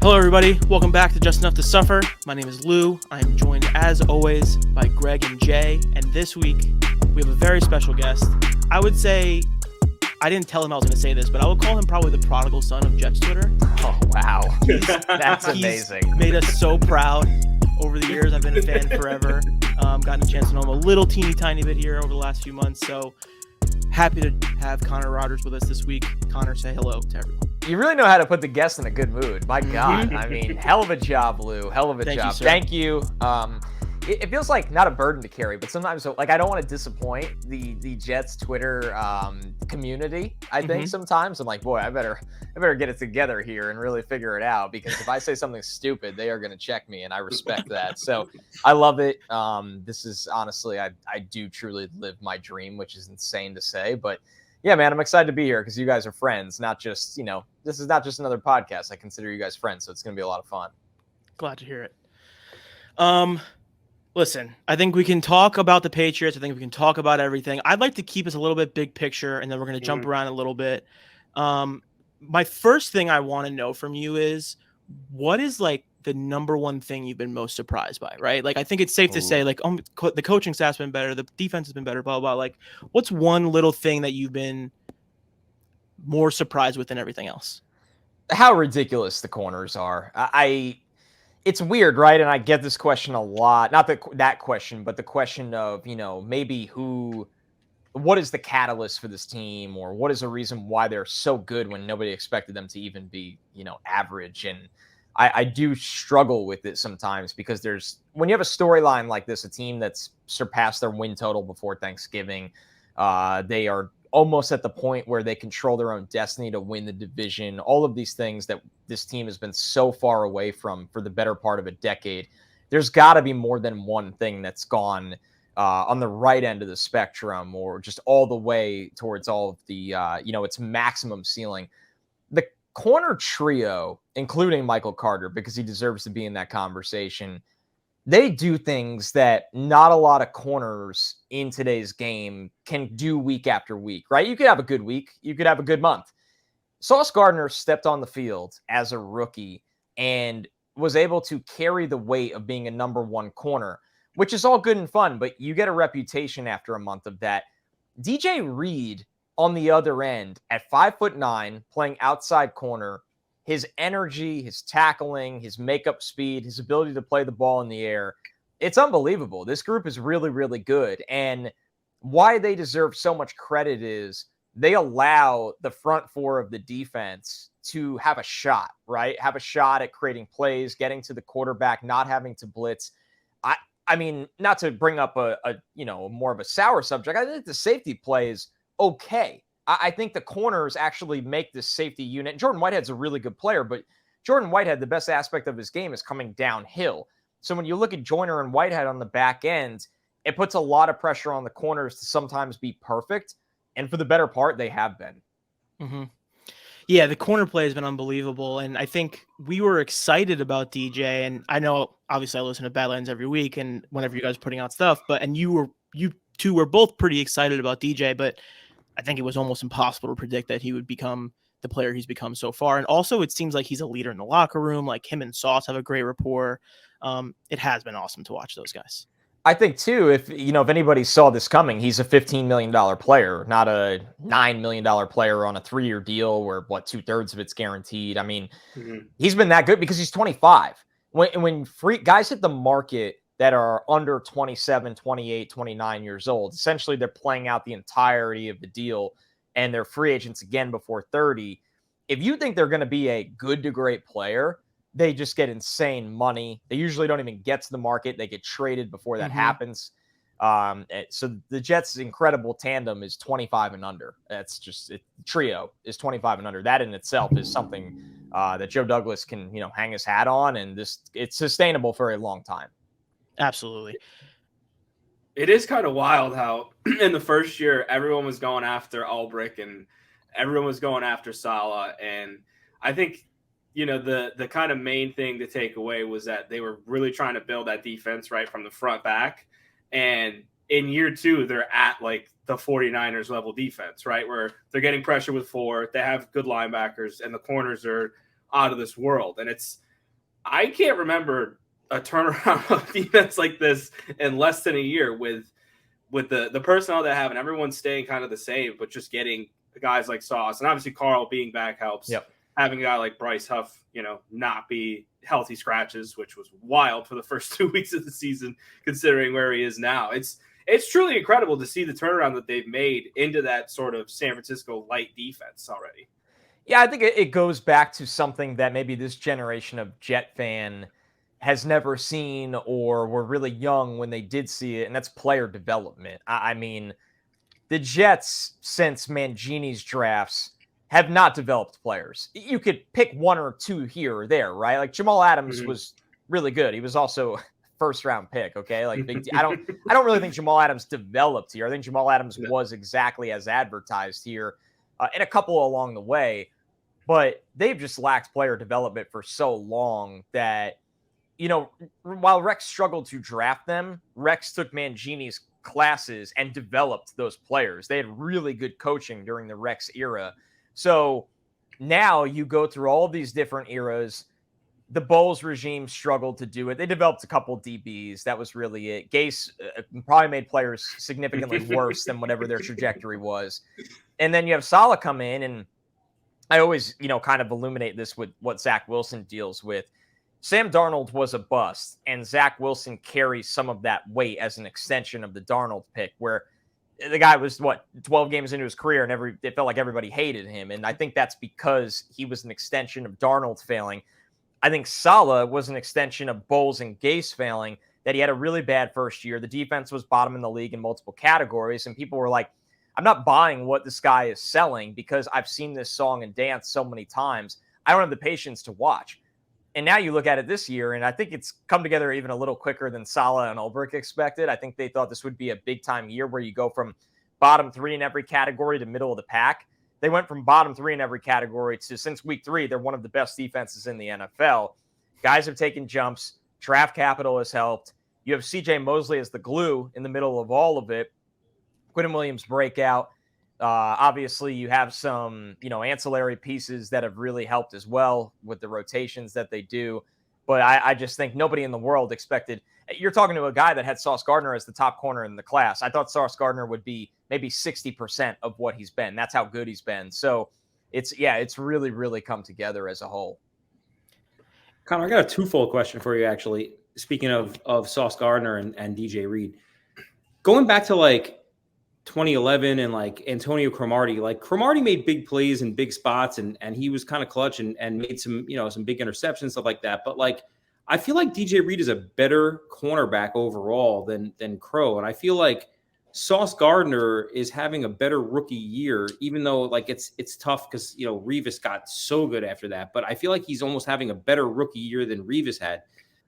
Hello, everybody. Welcome back to Just Enough to Suffer. My name is Lou. I am joined, as always, by Greg and Jay. And this week, we have a very special guest. I would say, I didn't tell him I was going to say this, but I would call him probably the prodigal son of Jets Twitter. Oh, wow. That's amazing. He's made us so proud over the years. I've been a fan forever. Gotten a chance to know him a little teeny tiny bit here over the last few months. So happy to have Connor Rogers with us this week. Connor, say hello to everyone. You really know how to put the guest in a good mood. My God. I mean, hell of a job, Lou. Hell of a job. Thank you. It feels like not a burden to carry, but sometimes I don't want to disappoint the Jets Twitter community. I think sometimes I'm like, boy, I better get it together here and really figure it out, because if I say something stupid, they are going to check me, and I respect that. So I love it. This is honestly, I do truly live my dream, which is insane to say, but yeah, man, I'm excited to be here because you guys are friends, not just, this is not just another podcast. I consider you guys friends, so it's going to be a lot of fun. Glad to hear it. Listen, I think we can talk about the Patriots. I think we can talk about everything. I'd like to keep us a little bit big picture, and then we're going to jump around a little bit. My first thing I want to know from you is, what is like the number one thing you've been most surprised by, right? Like, I think it's safe to say, like, the coaching staff's been better, the defense has been better, blah, blah, blah. Like, what's one little thing that you've been more surprised with than everything else? How ridiculous the corners are. It's weird, right? And I get this question a lot. Not that question, but the question of, maybe what is the catalyst for this team, or what is the reason why they're so good when nobody expected them to even be, average? And I do struggle with it sometimes, because when you have a storyline like this, a team that's surpassed their win total before Thanksgiving, they are almost at the point where they control their own destiny to win the division. All of these things that this team has been so far away from for the better part of a decade. There's got to be more than one thing that's gone on the right end of the spectrum, or just all the way towards all of the, its maximum ceiling. The corner trio, including Michael Carter, because he deserves to be in that conversation, they do things that not a lot of corners in today's game can do week after week, right? You could have a good week. You could have a good month. Sauce Gardner stepped on the field as a rookie and was able to carry the weight of being a number one corner, which is all good and fun, but you get a reputation after a month of that. DJ Reed on the other end at 5'9", playing outside corner, his energy, his tackling, his makeup speed, his ability to play the ball in the air, it's unbelievable. This group is really, really good. And why they deserve so much credit is they allow the front four of the defense to have a shot, right? Have a shot at creating plays, getting to the quarterback, not having to blitz. I mean, not to bring up a more of a sour subject, I think the safety play is okay. I think the corners actually make this safety unit. Jordan Whitehead's a really good player, but Jordan Whitehead, the best aspect of his game is coming downhill. So when you look at Joyner and Whitehead on the back end, it puts a lot of pressure on the corners to sometimes be perfect. And for the better part, they have been. Mm-hmm. Yeah, the corner play has been unbelievable. And I think we were excited about DJ. And I know, obviously, I listen to Badlands every week and whenever you guys are putting out stuff, and you two were both pretty excited about DJ, but I think it was almost impossible to predict that he would become the player he's become so far. And also, it seems like he's a leader in the locker room. Like, him and Sauce have a great rapport. It has been awesome to watch those guys. I think too, if anybody saw this coming, he's a $15 million player, not a $9 million player on a 3-year deal where 2/3 of it's guaranteed. I mean, He's been that good because he's 25. When free guys hit the market that are under 27, 28, 29 years old, essentially they're playing out the entirety of the deal and they're free agents again before 30. If you think they're going to be a good to great player, they just get insane money. They usually don't even get to the market. They get traded before that happens. So the Jets' incredible tandem is 25 and under. That's just trio is 25 and under. That in itself is something that Joe Douglas can hang his hat on, and it's sustainable for a long time. Absolutely. It is kind of wild how in the first year everyone was going after Ulbrich and everyone was going after Saleh, and I think the kind of main thing to take away was that they were really trying to build that defense right from the front back. And in year two, they're at like the 49ers level defense, right? Where they're getting pressure with 4, they have good linebackers, and the corners are out of this world. And it's I can't remember a turnaround of defense like this in less than a year with the personnel they have and everyone staying kind of the same, but just getting guys like Sauce and obviously Carl being back helps. Yep. Having a guy like Bryce Huff, not be healthy scratches, which was wild for the first 2 weeks of the season, considering where he is now. It's truly incredible to see the turnaround that they've made into that sort of San Francisco light defense already. Yeah, I think it goes back to something that maybe this generation of Jet fan has never seen or were really young when they did see it, and that's player development. I mean, the Jets, since Mangini's drafts, have not developed players. You could pick one or two here or there, right? Like Jamal Adams was really good. He was also first round pick. Okay, like big. I don't really think Jamal Adams developed here. I think Jamal Adams was exactly as advertised here, and a couple along the way. But they've just lacked player development for so long that, while Rex struggled to draft them, Rex took Mangini's classes and developed those players. They had really good coaching during the Rex era. So now you go through all of these different eras. The Bowles regime struggled to do it. They developed a couple DBs. That was really it. Gase probably made players significantly worse than whatever their trajectory was. And then you have Saleh come in, and I always, kind of illuminate this with what Zach Wilson deals with. Sam Darnold was a bust, and Zach Wilson carries some of that weight as an extension of the Darnold pick, where the guy was, 12 games into his career, and it felt like everybody hated him. And I think that's because he was an extension of Darnold failing. I think Saleh was an extension of Bowles and Gase failing, that he had a really bad first year. The defense was bottom in the league in multiple categories, and people were like, I'm not buying what this guy is selling because I've seen this song and dance so many times. I don't have the patience to watch. And now you look at it this year, and I think it's come together even a little quicker than Saleh and Ulbrich expected. I think they thought this would be a big-time year where you go from bottom three in every category to middle of the pack. They went from bottom three in every category to, since week 3, they're one of the best defenses in the NFL. Guys have taken jumps. Draft capital has helped. You have C.J. Mosley as the glue in the middle of all of it. Quentin Williams breakout. Obviously, you have some, ancillary pieces that have really helped as well with the rotations that they do. But I just think nobody in the world expected. You're talking to a guy that had Sauce Gardner as the top corner in the class. I thought Sauce Gardner would be maybe 60% of what he's been. That's how good he's been. So it's really, really come together as a whole. Connor, I got a twofold question for you, actually. Speaking of Sauce Gardner and DJ Reed, going back to 2011 and Antonio Cromartie, Cromartie made big plays in big spots and he was kind of clutch and made some, some big interceptions, stuff like that. But I feel like DJ Reed is a better cornerback overall than Crow. And I feel like Sauce Gardner is having a better rookie year, even though it's tough because, Revis got so good after that. But I feel like he's almost having a better rookie year than Revis had.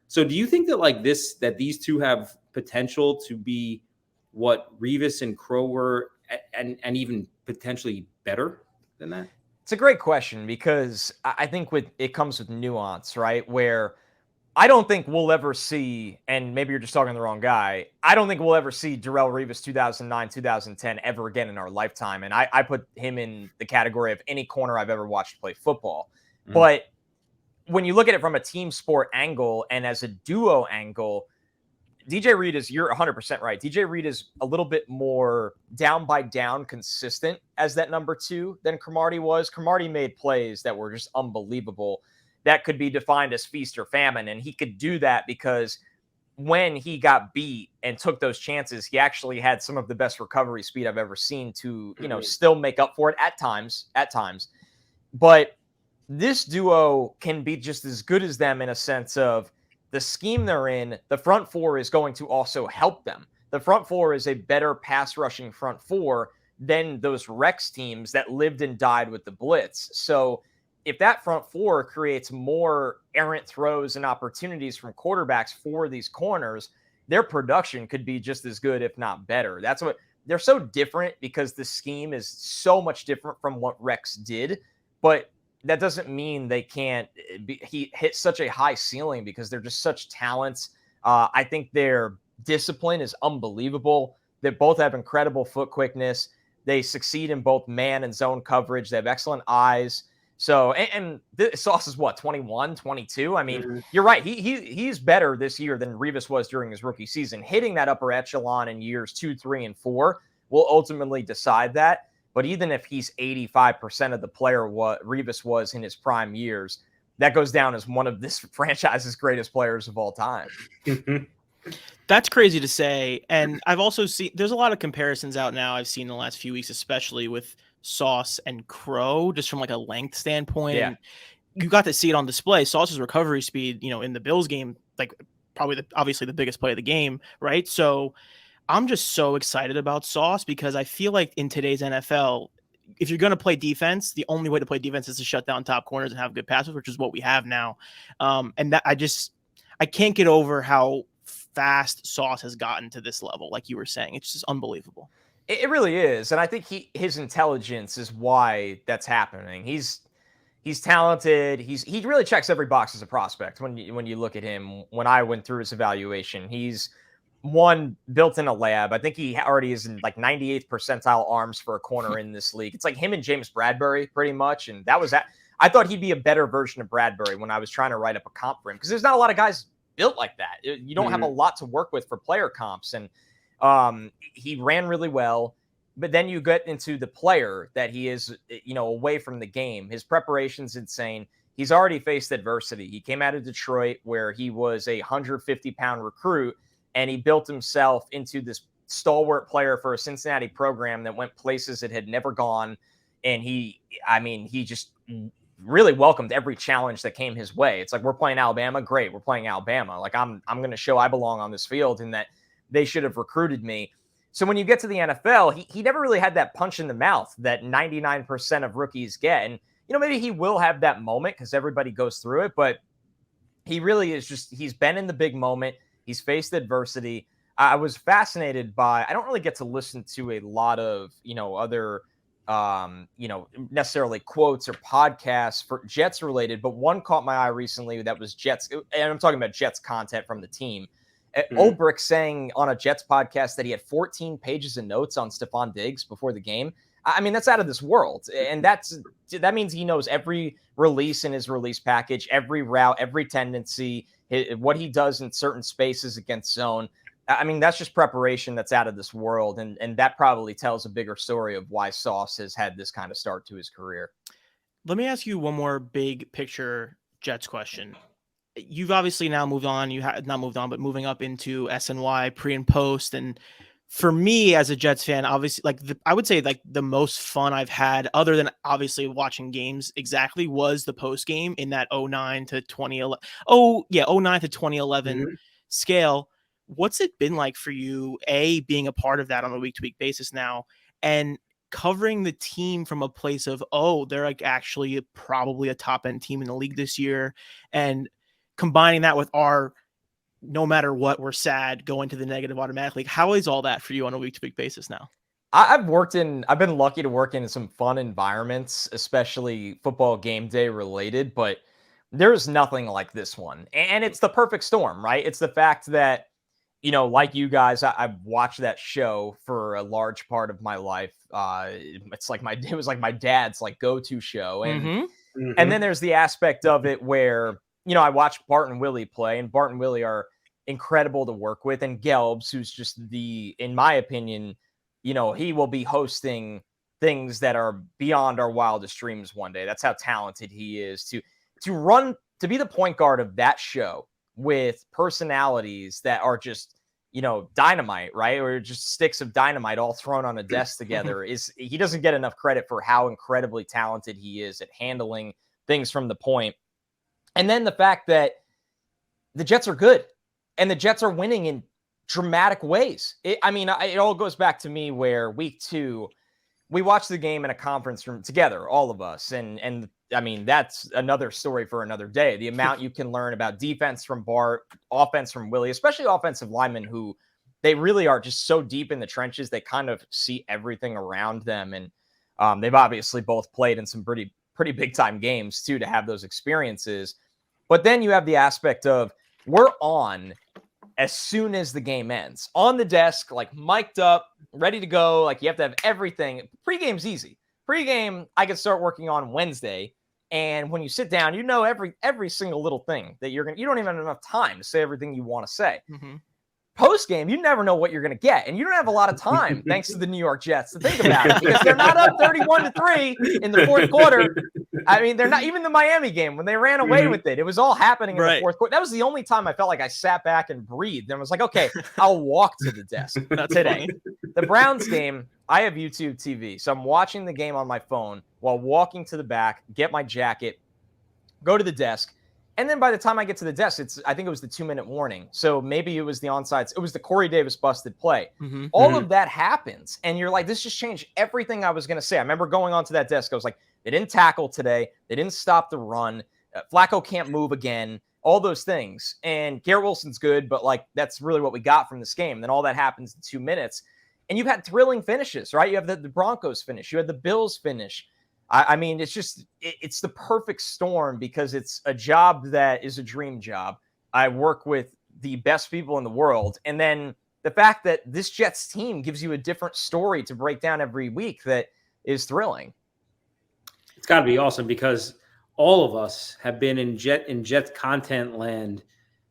So do you think that that these two have potential to be what Revis and Crow were and even potentially better than that? It's a great question because I think it comes with nuance, right? Where I don't think we'll ever see, and maybe you're just talking to the wrong guy, I don't think we'll ever see Darrelle Revis 2009, 2010 ever again in our lifetime. And I put him in the category of any corner I've ever watched play football. But when you look at it from a team sport angle and as a duo angle, DJ Reed you're 100% right. DJ Reed is a little bit more down by down consistent as that number 2 than Cromartie was. Cromartie made plays that were just unbelievable that could be defined as feast or famine. And he could do that because when he got beat and took those chances, he actually had some of the best recovery speed I've ever seen to, still make up for it at times. But this duo can be just as good as them in a sense of the scheme they're in. The front four is going to also help them. The front four is a better pass rushing front four than those Rex teams that lived and died with the blitz. So if that front four creates more errant throws and opportunities from quarterbacks for these corners, their production could be just as good, if not better. That's what they're so different because the scheme is so much different from what Rex did. But that doesn't mean they can't he hit such a high ceiling because they're just such talents. I think their discipline is unbelievable. They both have incredible foot quickness. They succeed in both man and zone coverage. They have excellent eyes. So, and Sauce is what, 21, 22? I mean, Mm-hmm. you're right. He's better this year than Revis was during his rookie season. Hitting that upper echelon in years 2, 3, and 4 will ultimately decide that. But even if he's 85% of the player what Revis was in his prime years, that goes down as one of this franchise's greatest players of all time. That's crazy to say. And I've also seen there's a lot of comparisons out now I've seen in the last few weeks, especially with Sauce and Crow, just from like a length standpoint. Yeah. And you got to see it on display. Sauce's recovery speed, in the Bills game, like probably obviously the biggest play of the game, right? So I'm just so excited about Sauce because I feel like in today's NFL, if you're going to play defense, the only way to play defense is to shut down top corners and have good passes, which is what we have now. And that I can't get over how fast Sauce has gotten to this level. Like you were saying, it's just unbelievable. It really is. And I think his intelligence is why that's happening. He's talented. He really checks every box as a prospect when you look at him. When I went through his evaluation, he's built in a lab. I think he already is in like 98th percentile arms for a corner in this league. It's like him and James Bradbury pretty much. And that was that. I thought he'd be a better version of Bradbury when I was trying to write up a comp for him because there's not a lot of guys built like that. You don't have a lot to work with for player comps. And he ran really well. But then you get into the player that he is, away from the game. His preparation's insane. He's already faced adversity. He came out of Detroit where he was a 150-pound recruit, and he built himself into this stalwart player for a Cincinnati program that went places it had never gone. And he just really welcomed every challenge that came his way. It's like, we're playing Alabama. Great. We're playing Alabama. Like I'm going to show I belong on this field and that they should have recruited me. So when you get to the NFL, he never really had that punch in the mouth that 99% of rookies get. And, maybe he will have that moment because everybody goes through it, but he really is he's been in the big moment. He's faced adversity. I was fascinated by, I don't really get to listen to a lot of, other, necessarily quotes or podcasts for Jets related, but one caught my eye recently that was Jets. And I'm talking about Jets content from the team. Ulbrich saying on a Jets podcast that he had 14 pages of notes on Stephon Diggs before the game. I mean, that's out of this world. And that means he knows every release in his release package, every route, every tendency, what he does in certain spaces against zone. I mean, that's just preparation that's out of this world. And that probably tells a bigger story of why Sauce has had this kind of start to his career. Let me ask you one more big picture Jets question. You've obviously now moved on. You have not moved on, but moving up into SNY pre and post. And for me as a Jets fan, obviously, I would say the most fun I've had, other than obviously watching games exactly, was the post game in that 09 to 2011. 09 to 2011 scale. What's it been like for you, being a part of that on a week-to-week basis now, and covering the team from a place of, they're like actually probably a top-end team in the league this year, and combining that with our, no matter what, we're sad, going to the negative automatically. How is all that for you on a week-to-week basis now? I've been lucky to work in some fun environments, especially football game day related, but there's nothing like this one. And it's the perfect storm, right? It's the fact that, like you guys, I've watched that show for a large part of my life. It was like my dad's go-to show. And then there's the aspect of it where, I watched Bart and Willie play, and Bart and Willie are incredible to work with. And Gelbs, who's just in my opinion, he will be hosting things that are beyond our wildest dreams one day. That's how talented he is to be the point guard of that show with personalities that are just, dynamite, right? Or just sticks of dynamite all thrown on a desk together. He doesn't get enough credit for how incredibly talented he is at handling things from the point. And then the fact that the Jets are good and the Jets are winning in dramatic ways. It all goes back to me where week 2, we watched the game in a conference room together, all of us. And I mean, that's another story for another day. The amount you can learn about defense from Bart, offense from Willie, especially offensive linemen who they really are just so deep in the trenches. They kind of see everything around them. And they've obviously both played in some pretty big time games too, to have those experiences. But then you have the aspect of we're on as soon as the game ends, on the desk, mic'd up, ready to go. You have to have everything. Pre-game's easy. Pre-game, I could start working on Wednesday, And when you sit down, you know every single little thing that you don't even have enough time to say everything you want to say. Mm-hmm. Post game, you never know what you're going to get, and you don't have a lot of time, thanks to the New York Jets, to think about it, because they're not up 31-3 in the fourth quarter. I mean, they're not even the Miami game when they ran away with it. It was all happening in the fourth quarter. That was the only time I felt like I sat back and breathed and was like, okay, I'll walk to the desk today. The Browns game, I have YouTube TV, so I'm watching the game on my phone while walking to the back, get my jacket, go to the desk. And then by the time I get to the desk, I think it was the 2-minute warning. So maybe it was the onside. It was the Corey Davis busted play. Mm-hmm. All of that happens. And you're like, this just changed everything I was going to say. I remember going onto that desk. I was like, they didn't tackle today. They didn't stop the run. Flacco can't move again. All those things. And Garrett Wilson's good, but like that's really what we got from this game. Then all that happens in 2 minutes. And you've had thrilling finishes, right? You have the Broncos finish. You had the Bills finish. I mean, it's the perfect storm because it's a job that is a dream job. I work with the best people in the world. And then the fact that this Jets team gives you a different story to break down every week that is thrilling. It's got to be awesome because all of us have been in Jets content land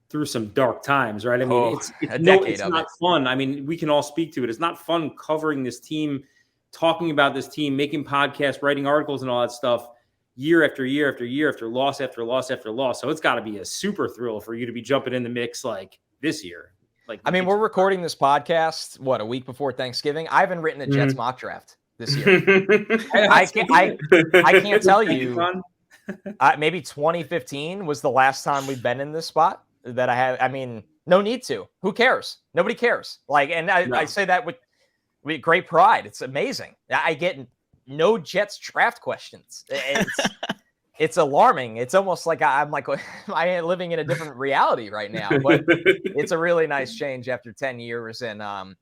through some dark times, right? I mean, it's not fun. I mean, we can all speak to it. It's not fun covering this team, talking about this team, making podcasts, writing articles and all that stuff year after year after year after loss after loss after loss. So it's got to be a super thrill for you to be jumping in the mix like this year. Like, I mean, we're recording this podcast, a week before Thanksgiving. I haven't written a Jets mock draft this year. I can't tell you. Maybe 2015 was the last time we've been in this spot that I have. I mean, no need to. Who cares? Nobody cares. I say that with great pride. It's amazing. I get no Jets draft questions. It's alarming. It's almost like I'm like I am living in a different reality right now. But it's a really nice change after 10 years. And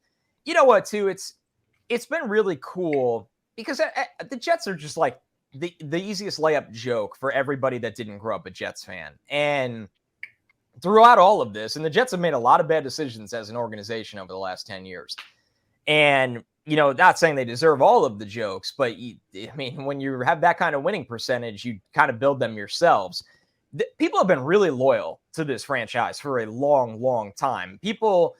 you know what, too? It's been really cool because the Jets are just like the easiest layup joke for everybody that didn't grow up a Jets fan. And throughout all of this, and the Jets have made a lot of bad decisions as an organization over the last 10 years. And, not saying they deserve all of the jokes, but when you have that kind of winning percentage, you kind of build them yourselves. People have been really loyal to this franchise for a long, long time. People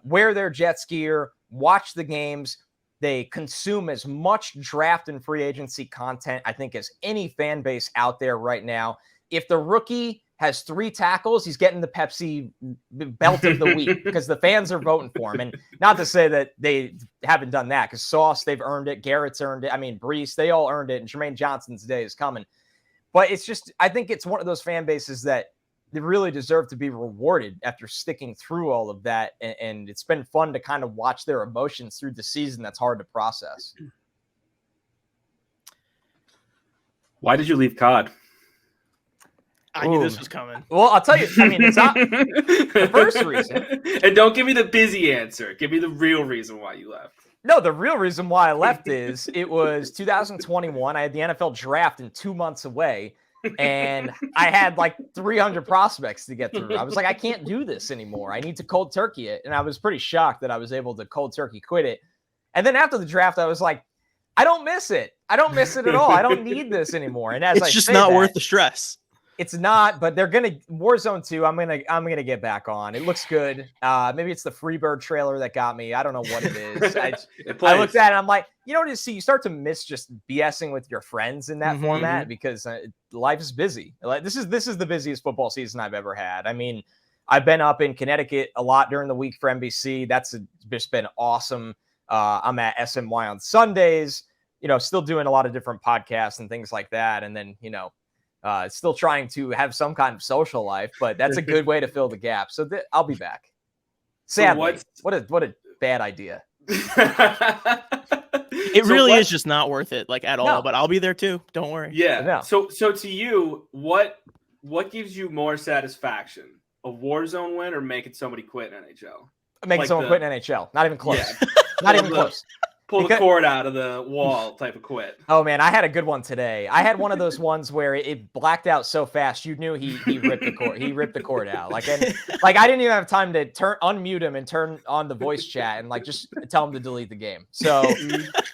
wear their Jets gear, watch the games. They consume as much draft and free agency content, I think, as any fan base out there right now. If the rookie has 3 tackles, he's getting the Pepsi belt of the week because the fans are voting for him. And not to say that they haven't done that because Sauce, they've earned it. Garrett's earned it. I mean, Brees, they all earned it. And Jermaine Johnson's day is coming. But it's just, I think it's one of those fan bases that they really deserve to be rewarded after sticking through all of that. And it's been fun to kind of watch their emotions through the season. That's hard to process. Why did you leave COD? I knew this was coming. Well, I'll tell you. I mean, it's not the first reason. And don't give me the busy answer. Give me the real reason why you left. No, the real reason why I left is it was 2021. I had the NFL draft in 2 months away, and I had like 300 prospects to get through. I was like, I can't do this anymore. I need to cold turkey it. And I was pretty shocked that I was able to cold turkey quit it. And then after the draft, I was like, I don't miss it. I don't miss it at all. I don't need this anymore. And as it's just not worth the stress. It's not, but they're gonna Warzone 2. I'm gonna get back on. It looks good. Maybe it's the Freebird trailer that got me. I don't know what it is. I looked at it. And I'm like, you start to miss just BSing with your friends in that format because life is busy. Like this is the busiest football season I've ever had. I mean, I've been up in Connecticut a lot during the week for NBC. That's just been awesome. I'm at SMY on Sundays. Still doing a lot of different podcasts and things like that. And then still trying to have some kind of social life, but that's a good way to fill the gap. So I'll be back. Sadly, what a bad idea. It really is just not worth it, like at all. But I'll be there too. Don't worry. Yeah. No. So to you, what gives you more satisfaction? A Warzone win or making somebody quit in NHL? Making someone quit in NHL. Not even close. Yeah. Not even close. pull the cord out of the wall type of quit. Oh man, I had a good one today. I had one of those ones where it blacked out so fast you knew he ripped the cord. He ripped the cord out. Like I didn't even have time to unmute him and turn on the voice chat and like just tell him to delete the game. So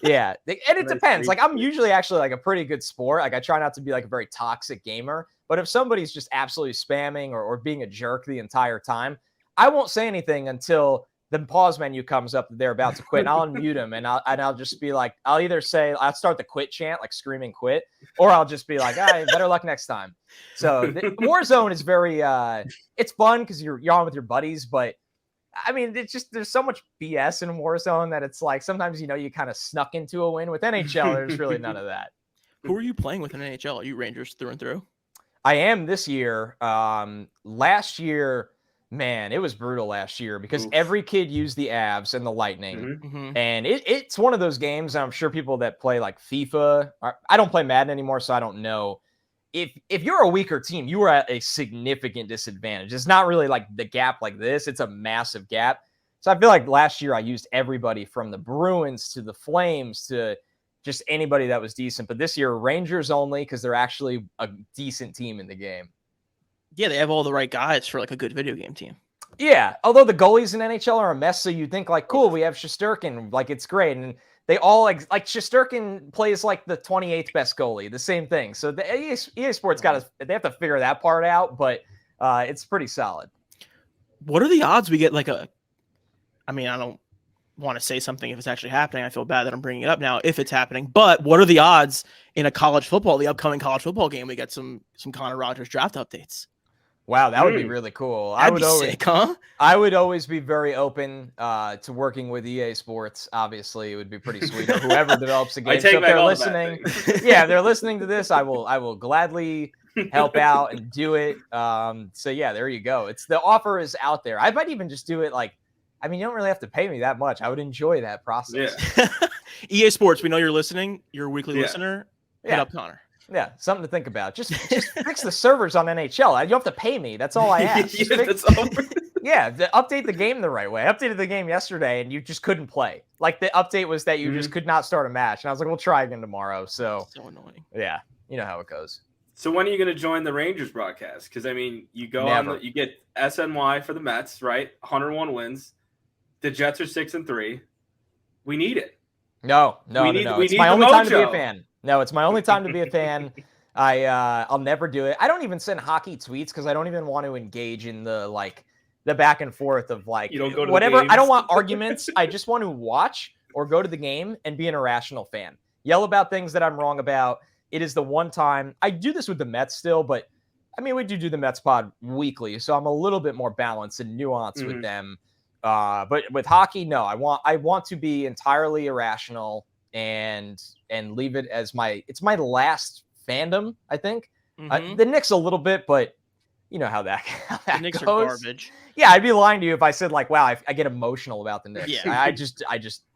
yeah, and it depends. Like I'm usually actually like a pretty good sport. Like I try not to be like a very toxic gamer. But if somebody's just absolutely spamming or being a jerk the entire time, I won't say anything until the pause menu comes up that they're about to quit, and I'll unmute them, and I'll just be like, I'll either say I'll start the quit chant, like screaming quit, or I'll just be like, better luck next time. So the Warzone is very it's fun because you're on with your buddies, but I mean, it's just there's so much BS in Warzone that it's like sometimes you kind of snuck into a win. With NHL, there's really none of that. Who are you playing with in NHL? Are you Rangers through and through? I am this year. Last year, man, it was brutal last year because every kid used the Avs and the Lightning. And it's one of those games, and I'm sure people that play like FIFA, I don't play Madden anymore, so I don't know. If you're a weaker team, you are at a significant disadvantage. It's not really like the gap like this. It's a massive gap. So I feel like last year I used everybody from the Bruins to the Flames to just anybody that was decent. But this year, Rangers only because they're actually a decent team in the game. Yeah, they have all the right guys for like a good video game team. Yeah, although the goalies in NHL are a mess, so you think like, cool, we have Shesterkin, like it's great, and they all like Shesterkin plays like the 28th best goalie, the same thing. So the EA Sports they have to figure that part out, but it's pretty solid. What are the odds we get like I don't want to say something if it's actually happening. I feel bad that I'm bringing it up now if it's happening. But what are the odds in a college football, the upcoming college football game, we get some Connor Rogers draft updates? Wow, that would be really cool. That'd be sick, huh? I would always be very open to working with EA Sports. Obviously, it would be pretty sweet. Or whoever develops the game. So if they're listening, if they're listening to this, I will gladly help out and do it. So yeah, there you go. The offer is out there. I might even just do it like. I mean, you don't really have to pay me that much. I would enjoy that process. Yeah. EA Sports, we know you're listening. You're a weekly listener. Hit up Connor. Yeah, something to think about. Just fix the servers on NHL. You don't have to pay me. That's all I ask. Update the game the right way. I updated the game yesterday, and you just couldn't play. Like, the update was that you just could not start a match. And I was like, we'll try again tomorrow. So annoying. Yeah, you know how it goes. So when are you going to join the Rangers broadcast? Because, I mean, you go you get SNY for the Mets, right? 101 wins. The Jets are 6-3. We need it. No. It's my only time to be a fan. No, it's my only time to be a fan. I'll never do it. I don't even send hockey tweets because I don't even want to engage in the back and forth of like whatever. I don't want arguments. I just want to watch or go to the game and be an irrational fan. Yell about things that I'm wrong about. It is the one time I do this with the Mets still, but I mean we do the Mets pod weekly, so I'm a little bit more balanced and nuanced with them. But with hockey, no, I want to be entirely irrational and leave it as it's my last fandom, I think. The Knicks a little bit, but you know how that the Knicks goes. Are garbage. Yeah, I'd be lying to you if I said like, wow, I get emotional about the Knicks. Yeah. I just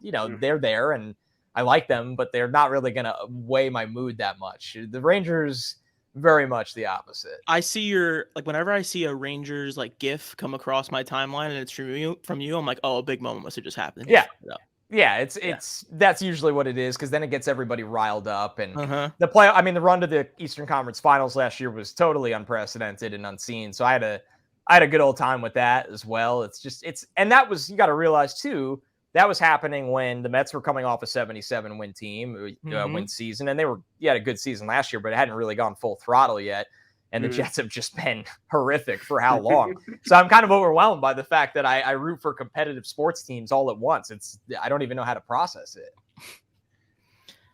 they're there and I like them, but they're not really gonna weigh my mood that much. The Rangers, very much the opposite. I see whenever I see a Rangers like GIF come across my timeline and it's from you, I'm like, oh, a big moment must have just happened. Yeah, it's that's usually what it is because then it gets everybody riled up and the run to the Eastern Conference Finals last year was totally unprecedented and unseen. So I had a good old time with that as well. And that was, you got to realize too, that was happening when the Mets were coming off a 77 win win season, and they had a good season last year, but it hadn't really gone full throttle yet. And the Jets have just been horrific for how long? So I'm kind of overwhelmed by the fact that I root for competitive sports teams all at once. I don't even know how to process it.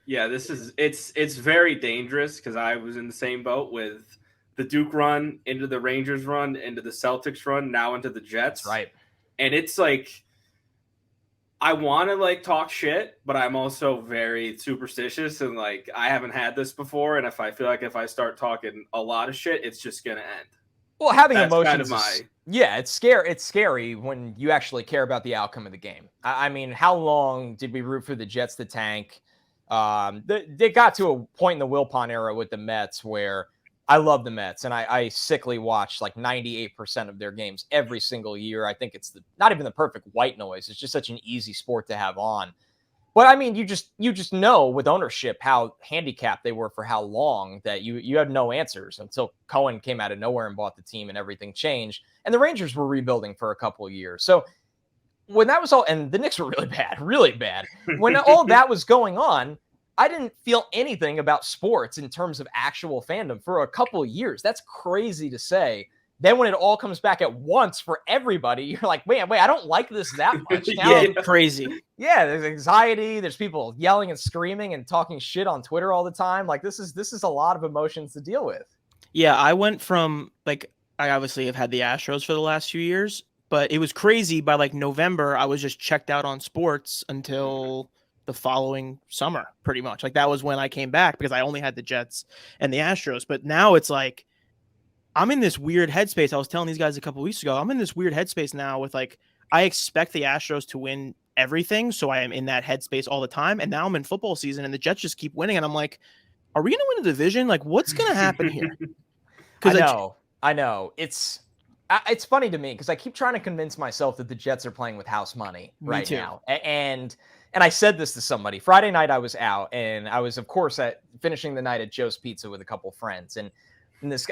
Yeah, it's very dangerous because I was in the same boat with the Duke run, into the Rangers run, into the Celtics run, now into the Jets. Right. And it's like, I want to talk shit, but I'm also very superstitious and I haven't had this before. And if I start talking a lot of shit, it's just going to end. Well, having emotions it's scary. It's scary when you actually care about the outcome of the game. I mean, how long did we root for the Jets to tank? They got to a point in the Wilpon era with the Mets where I love the Mets, and I sickly watch 98% of their games every single year. I think it's not even the perfect white noise. It's just such an easy sport to have on. But I mean, you just know with ownership how handicapped they were for how long that you had no answers until Cohen came out of nowhere and bought the team and everything changed. And the Rangers were rebuilding for a couple of years. So when that was all, and the Knicks were really bad, really bad. When all that was going on, I didn't feel anything about sports in terms of actual fandom for a couple of years. That's crazy to say. Then when it all comes back at once for everybody, you're like, wait, I don't like this that much. Now, Yeah, crazy. yeah, there's anxiety. There's people yelling and screaming and talking shit on Twitter all the time. Like this is a lot of emotions to deal with. Yeah, I went from like I obviously have had the Astros for the last few years, but it was crazy. By like November, I was just checked out on sports until the following summer, pretty much. Like that was when I came back because I only had the Jets and the Astros. But now it's like I'm in this weird headspace. I was telling these guys a couple weeks ago, I'm in this weird headspace now with like I expect the Astros to win everything, so I am in that headspace all the time. And now I'm in football season, and the Jets just keep winning, and I'm like, are we going to win a division? Like, what's going to happen here? I know. It's funny to me because I keep trying to convince myself that the Jets are playing with house money right now. And I said this to somebody. Friday night I was out, and I was, of course, finishing the night at Joe's Pizza with a couple friends. And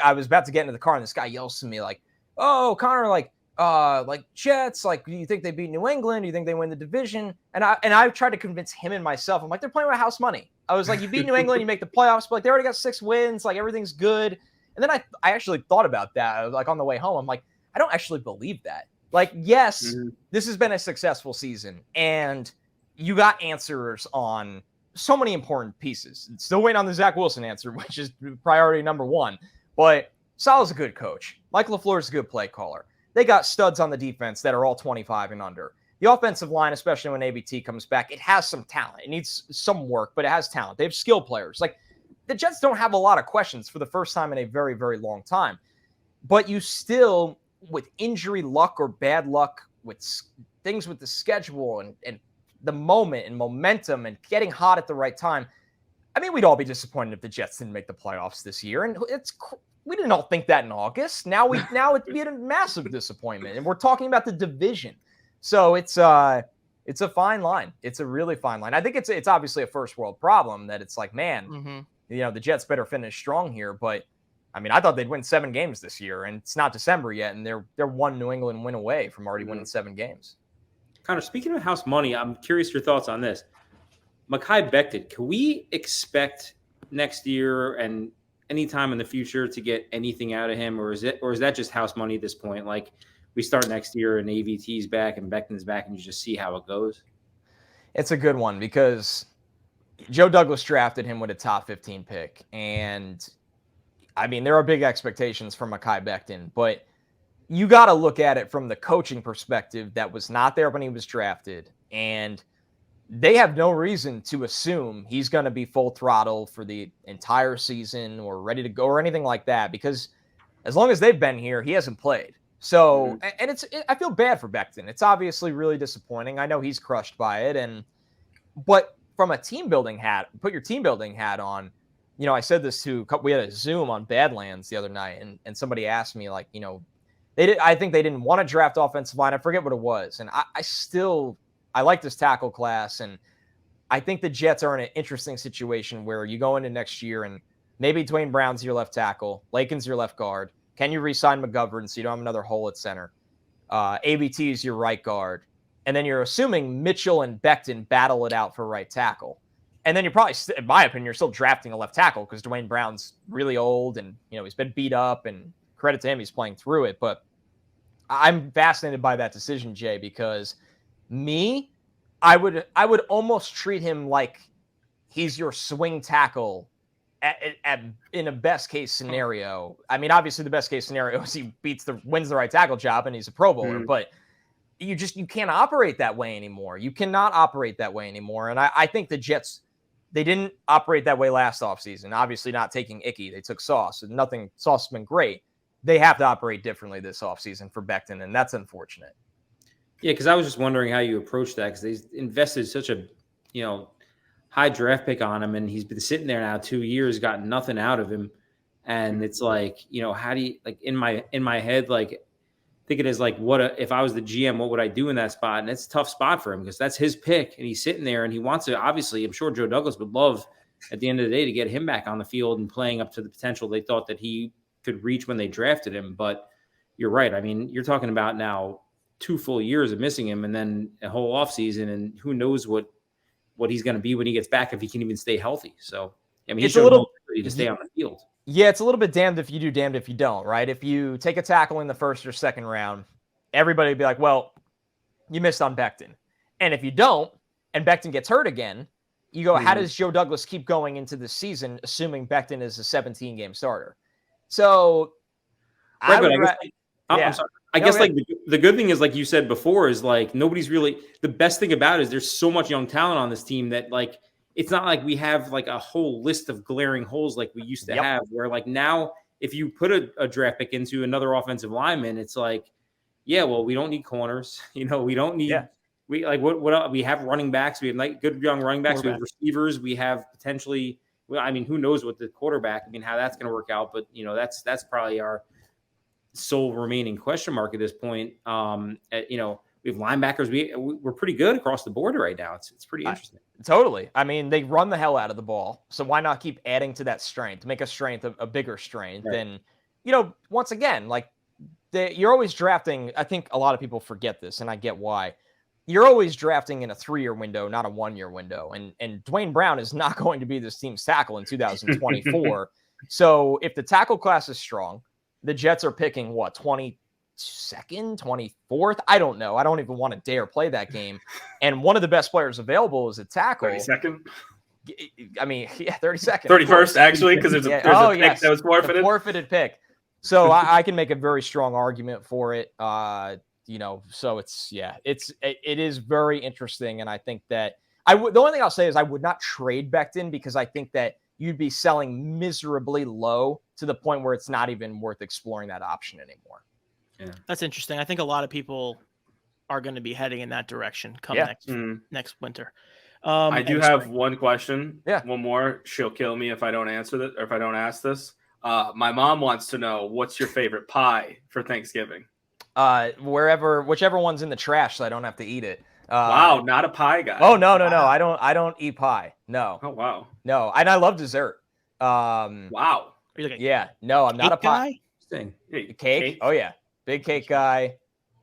I was about to get into the car, and this guy yells to me like, "Oh, Connor, like Jets, like, do you think they beat New England? Do you think they win the division?" And I tried to convince him and myself. I'm like, they're playing with house money. I was like, you beat New England, you make the playoffs, but like they already got 6 wins, like everything's good. And then I actually thought about that, like on the way home. I'm like, I don't actually believe that. Like, yes, this has been a successful season, and you got answers on so many important pieces. Still waiting on the Zach Wilson answer, which is priority number 1. But Salah's a good coach. Mike LaFleur is a good play caller. They got studs on the defense that are all 25 and under. The offensive line, especially when ABT comes back, it has some talent. It needs some work, but it has talent. They have skill players. Like, the Jets don't have a lot of questions for the first time in a very, very long time. But you still, with injury luck or bad luck, with things with the schedule and the moment and momentum and getting hot at the right time, I mean, we'd all be disappointed if the Jets didn't make the playoffs this year. And we didn't all think that in August. Now it'd be a massive disappointment. And we're talking about the division. So it's a fine line. It's a really fine line. I think it's obviously a first world problem that it's like, man, the Jets better finish strong here. But I mean, I thought they'd win 7 games this year, and it's not December yet, and they're one New England win away from already winning 7 games. Connor, speaking of house money, I'm curious your thoughts on this. Mekhi Becton, can we expect next year and any time in the future to get anything out of him, or is that just house money at this point? Like, we start next year and AVT's back and Becton's back, and you just see how it goes? It's a good one because Joe Douglas drafted him with a top 15 pick, and I mean, there are big expectations for Mekhi Becton, but you got to look at it from the coaching perspective that was not there when he was drafted, and they have no reason to assume he's going to be full throttle for the entire season or ready to go or anything like that, because as long as they've been here, he hasn't played. So, and I feel bad for Becton. It's obviously really disappointing. I know he's crushed by it. But from a team building hat, put your team building hat on. I said this we had a Zoom on Badlands the other night, and somebody asked me, like, I think they didn't want to draft offensive line. I forget what it was. And I like this tackle class, and I think the Jets are in an interesting situation where you go into next year and maybe Dwayne Brown's your left tackle, Lakin's your left guard. Can you re-sign McGovern so you don't have another hole at center? ABT is your right guard. And then you're assuming Mitchell and Becton battle it out for right tackle. And then you're probably, in my opinion, you're still drafting a left tackle because Dwayne Brown's really old and, he's been beat up, and credit to him, he's playing through it. But I'm fascinated by that decision, Jay, because I would almost treat him like he's your swing tackle in a best case scenario. I mean, obviously the best case scenario is he wins the right tackle job and he's a Pro Bowler, but you can't operate that way anymore. You cannot operate that way anymore. And I think the Jets, they didn't operate that way last offseason. Obviously not taking Icky. They took Sauce, and Sauce has been great. They have to operate differently this offseason for Becton, and that's unfortunate. Yeah, because I was just wondering how you approach that, because they invested such a, high draft pick on him, and he's been sitting there now 2 years, gotten nothing out of him. And it's like, how do you, like, in my head, like, think it is like, if I was the GM, what would I do in that spot? And it's a tough spot for him because that's his pick, and he's sitting there and he wants to. Obviously, I'm sure Joe Douglas would love at the end of the day to get him back on the field and playing up to the potential they thought that he could reach when they drafted him. But you're right. I mean, you're talking about now 2 full years of missing him, and then a whole offseason, and who knows what he's going to be when he gets back if he can even stay healthy. So I mean, it's a little to stay on the field. Yeah, it's a little bit damned if you do, damned if you don't, right? If you take a tackle in the first or second round, everybody would be like, well, you missed on Becton. And if you don't, and Becton gets hurt again, you go, how does Joe Douglas keep going into the season, assuming Becton is a 17-game starter? So, I'm sorry. I guess like the good thing is, like you said before, is like nobody's really – the best thing about it is there's so much young talent on this team that like – it's not like we have like a whole list of glaring holes like we used to have, where like now if you put a draft pick into another offensive lineman, it's like, yeah, well, we don't need corners. We don't need we like what else? We have running backs. We have like good young running backs. We have receivers. We have potentially, well, I mean, who knows what the quarterback, I mean, how that's going to work out. But, that's probably our sole remaining question mark at this point. We have linebackers. We're pretty good across the board right now. It's pretty interesting. Totally. I mean, they run the hell out of the ball. So why not keep adding to that strength, make a strength a bigger strength? Right. And, once again, like you're always drafting. I think a lot of people forget this, and I get why. You're always drafting in a 3-year window, not a 1-year window. And Dwayne Brown is not going to be this team's tackle in 2024. So if the tackle class is strong, the Jets are picking 22nd, 24th. I don't know. I don't even want to dare play that game. And one of the best players available is a tackle. 32nd? I mean, 32nd. 31st, actually, because there's a pick that was forfeited. A forfeited pick. So I can make a very strong argument for it. So it is very interesting. And I think that the only thing I'll say is I would not trade Becton because I think that you'd be selling miserably low to the point where it's not even worth exploring that option anymore. Yeah, that's interesting. I think a lot of people are going to be heading in that direction next winter. I do have one question. Yeah, one more. She'll kill me if I don't answer that or if I don't ask this. My mom wants to know, what's your favorite pie for Thanksgiving? Whichever one's in the trash, so I don't have to eat it. Wow, not a pie guy. Oh no, I don't eat pie. No. Oh wow. No, and I love dessert. Wow. Yeah. No, I'm not a pie. Cake? Oh yeah. Big cake guy,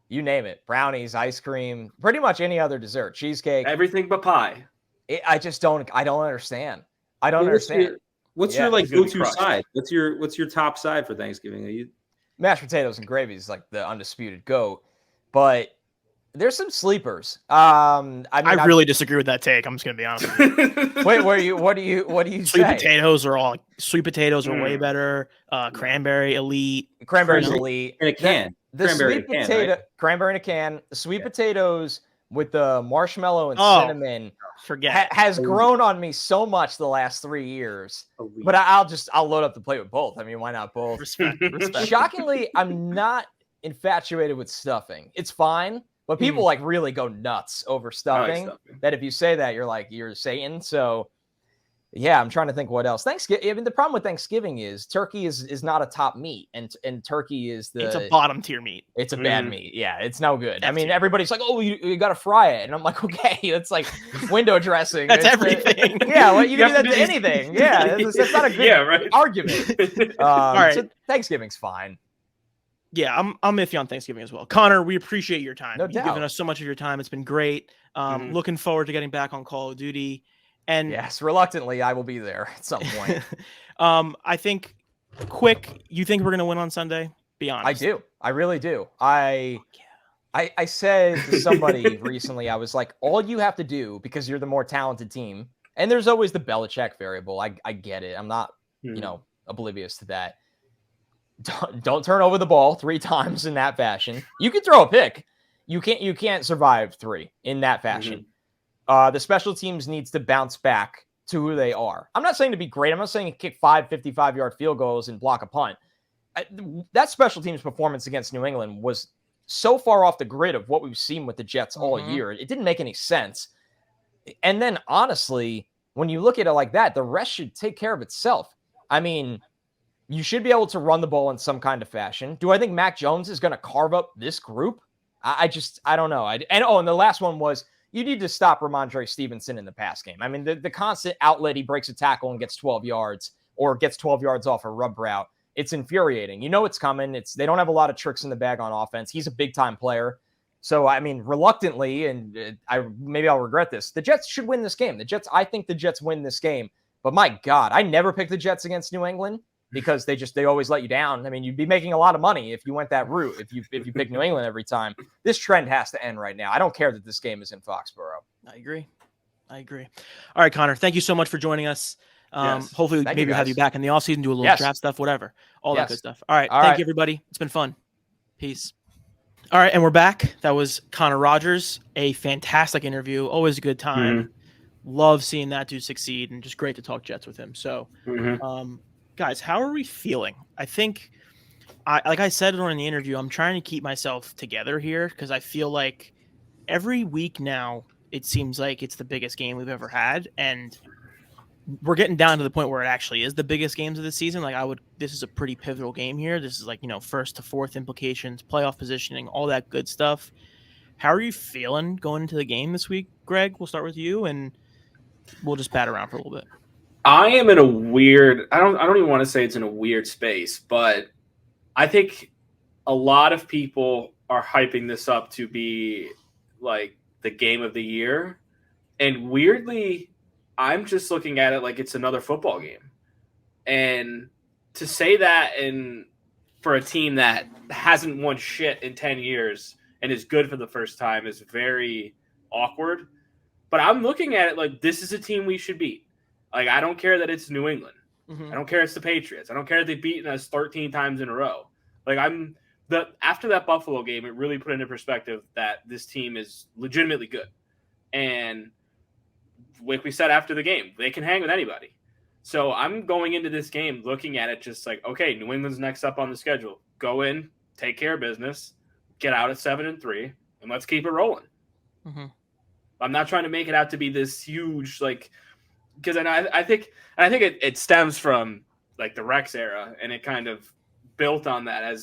you name it. Brownies, ice cream, pretty much any other dessert, cheesecake. Everything but pie. I don't understand. I don't understand. What's your like go-to side? What's your top side for Thanksgiving? Mashed potatoes and gravy is like the undisputed GOAT, but there's some sleepers. I really disagree with that take. I'm just gonna be honest with you. Wait, what do you sweet say? Potatoes are way better. Cranberry elite. Cranberry's elite in a can. Cranberry in a can. The sweet potatoes with the marshmallow and cinnamon has grown on me so much the last 3 years. But I'll load up the plate with both. I mean, why not both? Respect. Shockingly, I'm not infatuated with stuffing. It's fine. But people like really go nuts over stuffing. That if you say that, you're Satan. So, yeah, I'm trying to think what else. Thanksgiving. I mean, the problem with Thanksgiving is turkey is not a top meat, and turkey is it's a bottom tier meat. It's a bad meat. Yeah, it's no good. I mean, everybody's like, oh, you got to fry it, and I'm like, okay, it's like window dressing. That's everything. You can do that to anything. Yeah, that's not a good argument. All right, so Thanksgiving's fine. Yeah, I'm iffy on Thanksgiving as well. Connor, we appreciate your time. No doubt. You've given us so much of your time. It's been great. Looking forward to getting back on Call of Duty. And yes, reluctantly, I will be there at some point. I think, you think we're going to win on Sunday? Be honest. I do. I really do. I said to somebody recently, I was like, all you have to do, because you're the more talented team, and there's always the Belichick variable. I get it. I'm not, oblivious to that. Don't turn over the ball 3 times in that fashion. You can throw a pick. You can't survive 3 in that fashion. The special teams needs to bounce back to who they are. I'm not saying to be great. I'm not saying kick 5 55-yard field goals and block a punt. That special teams performance against New England was so far off the grid of what we've seen with the Jets all year. It didn't make any sense. And then honestly, when you look at it like that, the rest should take care of itself. I mean, You should be able to run the ball in some kind of fashion. Do I think Mac Jones is going to carve up this group? I don't know. And the last one was, you need to stop Ramondre Stevenson in the pass game. I mean, the constant outlet, he breaks a tackle and gets 12 yards or gets 12 yards off a rub route. It's infuriating. You know it's coming. They don't have a lot of tricks in the bag on offense. He's a big-time player. So, I mean, reluctantly, and maybe I'll regret this, the Jets should win this game. I think the Jets win this game. But my God, I never picked the Jets against New England because they always let you down. I mean, you'd be making a lot of money if you went that route, if you pick New England every time. This trend has to end right now. I don't care that this game is in Foxboro. I agree. All right, Connor, thank you so much for joining us. Yes. Hopefully maybe have you back in the offseason, do a little draft stuff, whatever. All that good stuff. All right. Thank you, everybody. It's been fun. Peace. All right, and we're back. That was Connor Rogers. A fantastic interview. Always a good time. Mm-hmm. Love seeing that dude succeed, and just great to talk Jets with him. So, guys, how are we feeling? I think, like I said during the interview, I'm trying to keep myself together here because I feel like every week now it seems like it's the biggest game we've ever had, and we're getting down to the point where it actually is the biggest games of the season. This is a pretty pivotal game here. This is first to fourth implications, playoff positioning, all that good stuff. How are you feeling going into the game this week, Greg? We'll start with you, and we'll just bat around for a little bit. I am in a weird, I don't even want to say it's in a weird space, but I think a lot of people are hyping this up to be like the game of the year. And weirdly, I'm just looking at it like it's another football game. And to say that for a team that hasn't won shit in 10 years and is good for the first time is very awkward. But I'm looking at it like this is a team we should beat. Like, I don't care that it's New England. Mm-hmm. I don't care it's the Patriots. I don't care that they've beaten us 13 times in a row. Like, after that Buffalo game, it really put into perspective that this team is legitimately good. And like we said after the game, they can hang with anybody. So I'm going into this game looking at it just like, okay, New England's next up on the schedule. Go in, take care of business, get out at 7-3, and let's keep it rolling. Mm-hmm. I'm not trying to make it out to be this huge, like, because I think it stems from like the Rex era, and it kind of built on that I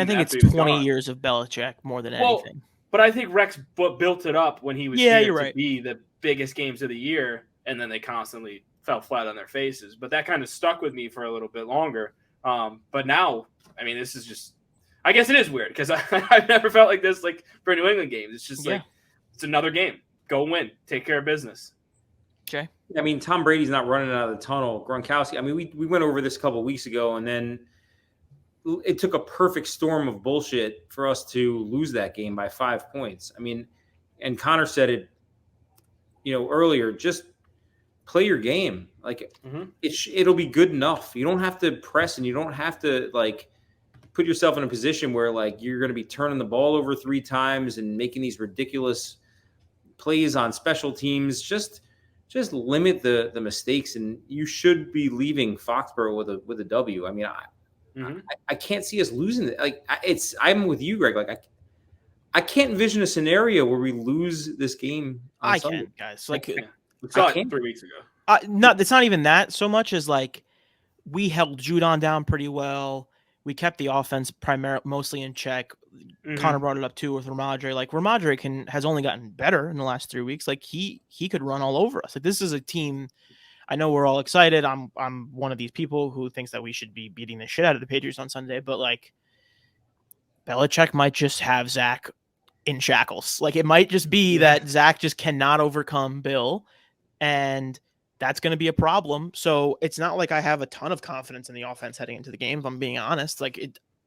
think it's 20 years of Belichick more than anything. But I think Rex built it up when he was here here to right. be the biggest games of the year, and then they constantly fell flat on their faces. But that kind of stuck with me for a little bit longer. But now, I mean, this is just – I guess it is weird because I've never felt like this like for New England games. It's just like it's another game. Go win. Take care of business. Okay. I mean, Tom Brady's not running out of the tunnel. Gronkowski – I mean, we went over this a couple of weeks ago, and then – it took a perfect storm of bullshit for us to lose that game by 5 points. I mean, and Connor said it, earlier, just play your game. Like it'll be good enough. You don't have to press, and you don't have to like put yourself in a position where like you're going to be turning the ball over 3 times and making these ridiculous plays on special teams. Just limit the mistakes, and you should be leaving Foxboro with a W. I mean, I can't see us losing it. Like I'm with you, Greg. Like I can't envision a scenario where we lose this game. On Sunday. Can, guys. Like we saw it 3 weeks ago. It's not even that so much as like we held Judon down pretty well. We kept the offense mostly in check. Connor brought it up too with Ramondre. Like Ramondre has only gotten better in the last 3 weeks. Like he could run all over us. Like this is a team. I know we're all excited. I'm one of these people who thinks that we should be beating the shit out of the Patriots on Sunday, but like Belichick might just have Zach in shackles. Like it might just be that Zach just cannot overcome Bill, and that's going to be a problem. So it's not like I have a ton of confidence in the offense heading into the game, if I'm being honest. Like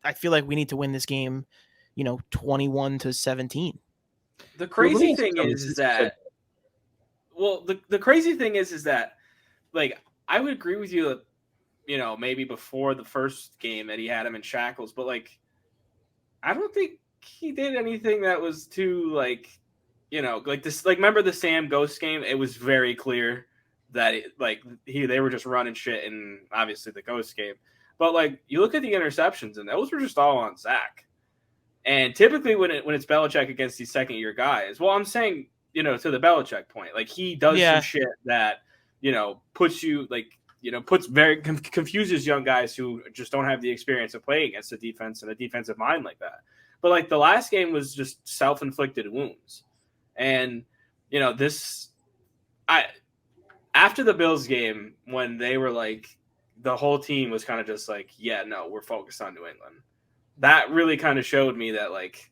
I feel like we need to win this game, 21-17. The crazy thing is that the crazy thing is that like, I would agree with you that, maybe before the first game that he had him in shackles, but like, I don't think he did anything that was too like this, like, remember the Sam Ghost game? It was very clear that they were just running shit in obviously the Ghost game, but like, you look at the interceptions and those were just all on Zach. And typically when it's Belichick against these second year guys, well, I'm saying, to the Belichick point, like he does some shit that, puts you like, puts confuses young guys who just don't have the experience of playing against a defense and a defensive mind like that. But like the last game was just self-inflicted wounds. And, after the Bills game, when they were like, the whole team was kind of just like, yeah, no, we're focused on New England. That really kind of showed me that, like,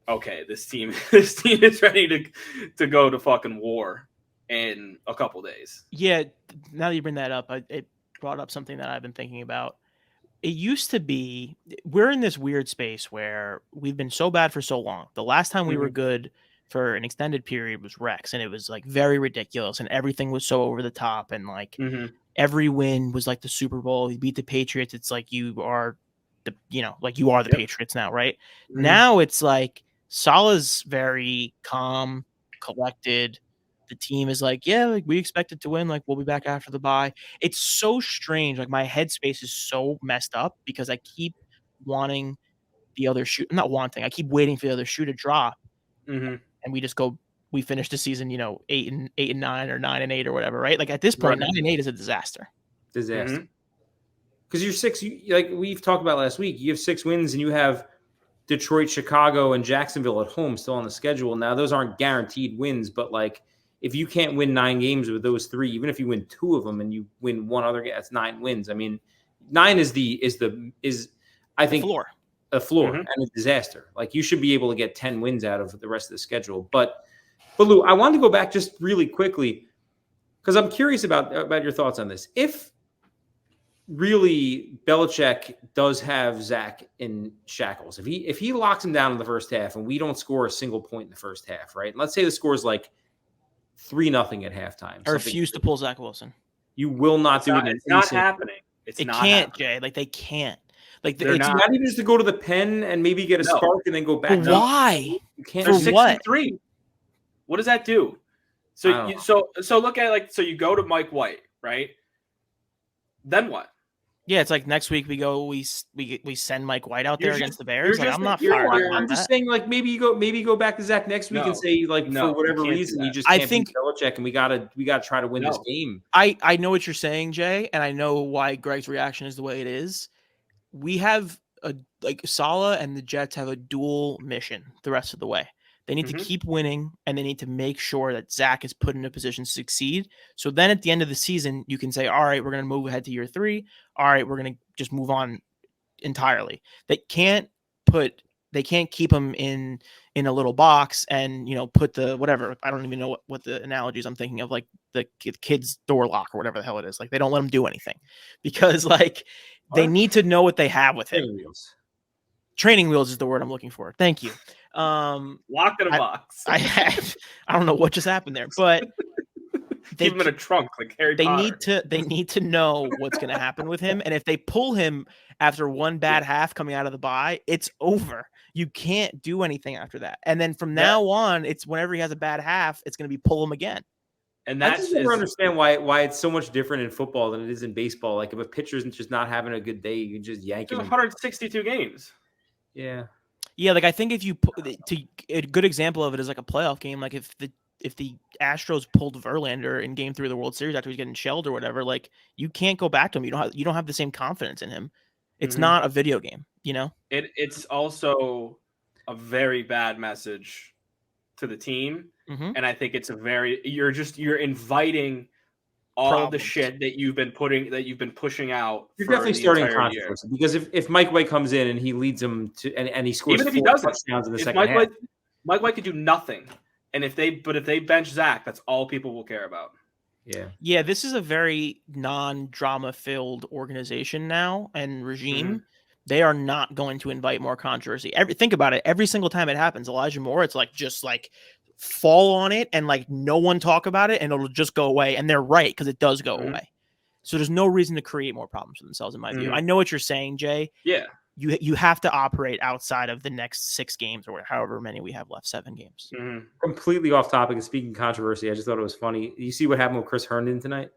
okay, this team is ready to go to fucking war in a couple days. Yeah, now that you bring that up, it brought up something that I've been thinking about. It used to be, we're in this weird space where we've been so bad for so long. The last time we were good for an extended period was Rex, and it was like very ridiculous, and everything was so over the top, and like every win was like the Super Bowl. You beat the Patriots, it's like you are the Patriots now, right? Now it's like Salah's very calm, collected. The team is like, yeah, like we expected to win. Like we'll be back after the bye. It's so strange. Like my headspace is so messed up because I keep wanting the other shoe. Not wanting. I keep waiting for the other shoe to drop, and we just go. We finish the season, 8-9 or 9-8 or whatever, right? Like at this point, 9-8 is a disaster. Because you're 6. Like we've talked about last week, you have 6 wins, and you have Detroit, Chicago, and Jacksonville at home still on the schedule. Now those aren't guaranteed wins, but like if you can't win 9 games with those 3, even if you win 2 of them and you win 1 other game, that's 9 wins. I mean, 9 is I think floor. A floor and a disaster. Like you should be able to get 10 wins out of the rest of the schedule. But Lou, I wanted to go back just really quickly because I'm curious about your thoughts on this. If really Belichick does have Zach in shackles, if he locks him down in the first half and we don't score a single point in the first half, right? And let's say the score is like 3-0 at halftime. I refuse to pull Zach Wilson. You will not do it. It's not happening. It can't, Jay. Like they can't. Like it's not even just to go to the pen and maybe get a spark and then go back. Why? You can't. For 6-3. What does that do? So look at so you go to Mike White, right? Then what? Yeah, it's like next week we send Mike White out there against the Bears. Like, I'm not fired up. I'm just saying, like maybe you go back to Zach next week and say for whatever reason you just can't beat Belichick and we gotta try to win this game. I know what you're saying, Jay, and I know why Greg's reaction is the way it is. We have Saleh and the Jets have a dual mission the rest of the way. They need to keep winning, and they need to make sure that Zach is put in a position to succeed. So then at the end of the season, you can say, all right, we're going to move ahead to year 3. All right, we're going to just move on entirely. They can't keep him in a little box and, put the whatever. I don't even know what the analogies I'm thinking of, like the kid's door lock or whatever the hell it is. Like they don't let him do anything because they need to know what they have with him. Training wheels is the word I'm looking for. Thank you. Locked in a box. I don't know what just happened there, but keep him in a trunk like Harry Potter. They need to know what's going to happen with him, and if they pull him after one bad half coming out of the bye, it's over. You can't do anything after that, and then from now on, it's whenever he has a bad half, it's going to be pull him again. And I just never understand why it's so much different in football than it is in baseball. Like if a pitcher's just not having a good day, you can just yank him. 162 games. Yeah. Yeah, like I think if you a good example of it is like a playoff game. Like if the Astros pulled Verlander in Game 3 of the World Series after he's getting shelled or whatever, like you can't go back to him. You don't have the same confidence in him. It's not a video game, It's also a very bad message to the team, and I think it's you're inviting all the shit that you've been pushing out. You're definitely starting controversy because if Mike White comes in and he leads them to and he scores, even if he doesn't, touchdowns in the second half, Mike White could do nothing. And if they bench Zach, that's all people will care about. Yeah. This is a very non-drama filled organization now and regime. They are not going to invite more controversy. Think about it. Every single time it happens, Elijah Moore, it's like just like fall on it and like no one talk about it and it'll just go away. And they're right because it does go away. So there's no reason to create more problems for themselves, in my view. I know what you're saying, Jay. Yeah. You have to operate outside of the next 6 games or however many we have left, 7 games. Completely off topic and speaking controversy, I just thought it was funny. You see what happened with Chris Herndon tonight?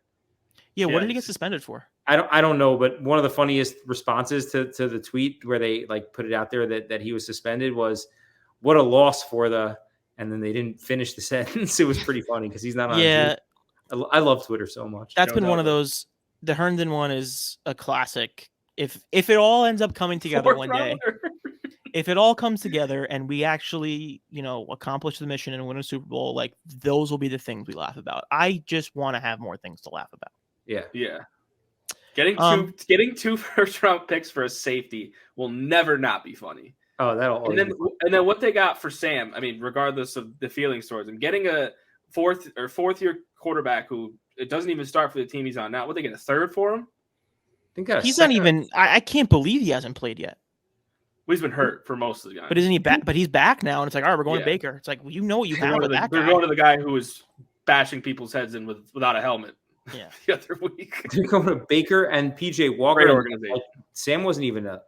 Yeah, what did he get suspended for? I don't know, but one of the funniest responses to the tweet where they like put it out there that he was suspended was, "What a loss for the," and then they didn't finish the sentence. It was pretty funny because he's not on. Yeah, Twitter. I love Twitter so much. That's been one of those The Herndon one is a classic. If it all ends up coming together Fourth one day, rounder. if it all comes together and we actually, accomplish the mission and win a Super Bowl, like those will be the things we laugh about. I just want to have more things to laugh about. Yeah. Getting two first round picks for a safety will never not be funny. Oh, that'll always and then what they got for Sam, I mean, regardless of the feelings towards him, getting a fourth year quarterback who it doesn't even start for the team he's on now. What, they get a third for him? I think He's not even. I can't believe he hasn't played yet. Well, he's been hurt for most of the guys. But isn't he back? But he's back now, and it's like, all right, we're going to Baker. It's like, well, you know what you have with that guy. They're going to the guy who was bashing people's heads in without a helmet. Yeah, the other week. They're going to Baker and PJ Walker. Great organization. Sam wasn't even a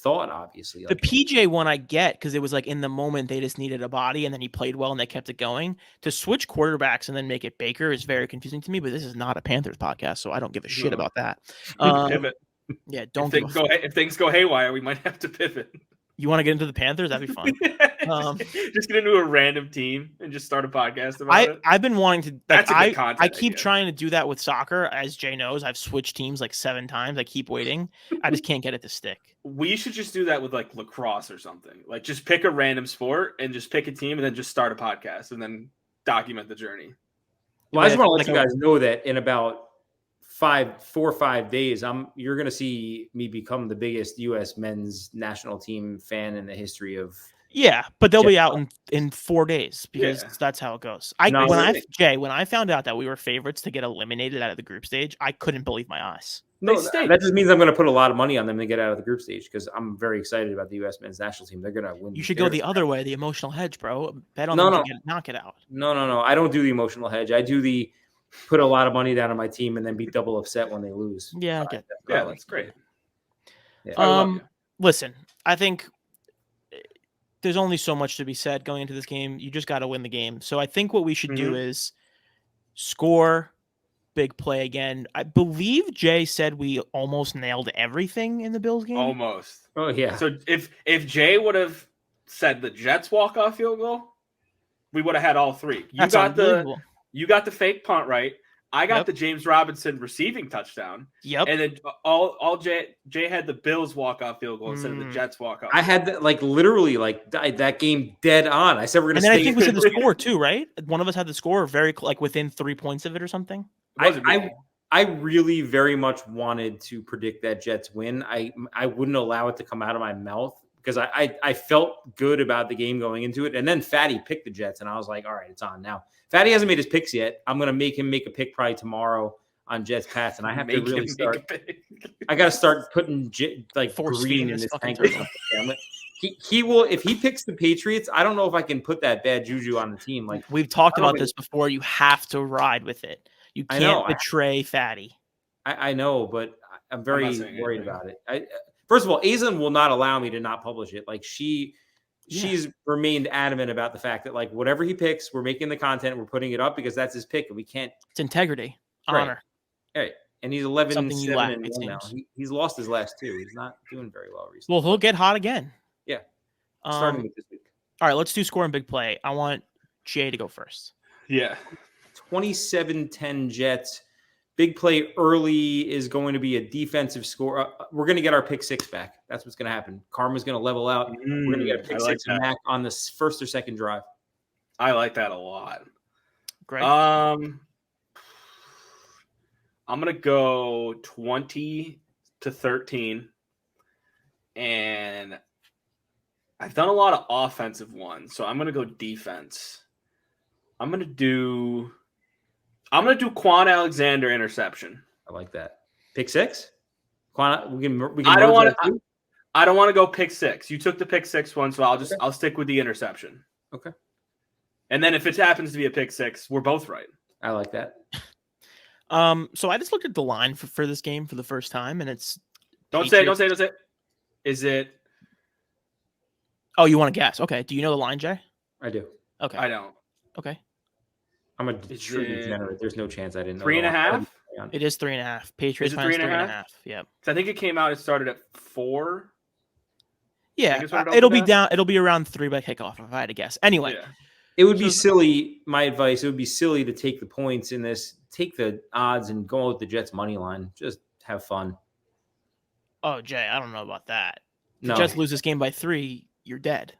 thought, obviously. The PJ one I get because it was like in the moment they just needed a body, and then he played well and they kept it going. To switch quarterbacks and then make it Baker is very confusing to me. But this is not a Panthers podcast, so I don't give a shit about that. Pivot. Yeah, don't. If things go haywire, we might have to pivot. You want to get into the Panthers? That'd be fun. Just get into a random team and just start a podcast about it. I've been wanting to. That's a good content I keep idea. trying to do that with soccer. As Jay knows, I've switched teams like 7 times. I keep waiting. I just can't get it to stick. We should just do that with like lacrosse or something. Like just pick a random sport and just pick a team and then just start a podcast and then document the journey. Well, I just want to let you guys know that in about 4 or 5 days, you're going to see me become the biggest U.S. men's national team fan in the history of. Yeah, but they'll be out in 4 days because that's how it goes. When I found out that we were favorites to get eliminated out of the group stage, I couldn't believe my eyes. No, that just means I'm going to put a lot of money on them to get out of the group stage because I'm very excited about the U.S. men's national team. They're going to win. You should go the other way, the emotional hedge, bro. Bet on them to knock it out. No. I don't do the emotional hedge. I do the put a lot of money down on my team and then be double upset when they lose. Yeah, I get that. Yeah, that's great. Yeah. Listen, I think there's only so much to be said going into this game. You just got to win the game. So I think what we should do is score, big play again. I believe Jay said we almost nailed everything in the Bills game. Almost. Oh, yeah. So if Jay would have said the Jets walk-off field goal, we would have had all 3. You got the fake punt right. I got the James Robinson receiving touchdown. Yep. And then all Jay had the Bills walk-off field goal instead of the Jets walk-off. I had literally that game dead on. I said we're going to stay. And then I think we said the score too, right? One of us had the score very within 3 points of it or something. I really very much wanted to predict that Jets win. I wouldn't allow it to come out of my mouth because I felt good about the game going into it. And then Fatty picked the Jets, and I was like, all right, it's on now. Fatty hasn't made his picks yet. I'm going to make him make a pick probably tomorrow on Jets Pats, and I have to really start. I got to start putting green in his tank. He will if he picks the Patriots. I don't know if I can put that bad juju on the team. Like we've talked about this before. You have to ride with it. You can't betray Fatty. I know, but I'm very worried about it. First of all, Aizen will not allow me to not publish it. Like she's remained adamant about the fact that whatever he picks, we're making the content, we're putting it up because that's his pick, and we can't. It's integrity, honor. Right. And he's 11-7 and 1 now. He's lost his last 2. He's not doing very well recently. Well, he'll get hot again. Yeah. Starting with this week. All right, let's do score and big play. I want Jay to go first. Yeah. 27-10 Jets. Big play early is going to be a defensive score. We're going to get our pick 6 back. That's what's going to happen. Karma's going to level out. We're going to get a pick 6 back on the first or second drive. I like that a lot. Great. I'm going to go 20-13. And I've done a lot of offensive ones, so I'm going to go defense. I'm going to do Quan Alexander interception. I like that. Pick 6? Quan, we can I don't want to go pick 6. You took the pick 6 one, so I'll stick with the interception. Okay. And then if it happens to be a pick 6, we're both right. I like that. So I just looked at the line for this game for the first time, and it's Don't say it. Is it? Oh, you want to guess? Okay. Do you know the line, Jay? I do. Okay. I don't. Okay. I'm a true degenerate. There's no chance I didn't know. 3.5? It is 3.5. Patriots minus 3.5. Yep. I think it came out. It started at 4. Yeah, it'll be down. It'll be around 3 by kickoff if I had to guess. Anyway, it would be silly. My advice: it would be silly to take the points in this. Take the odds and go with the Jets money line. Just have fun. Oh, Jay, I don't know about that. If No. the Jets lose this game by 3, you're dead.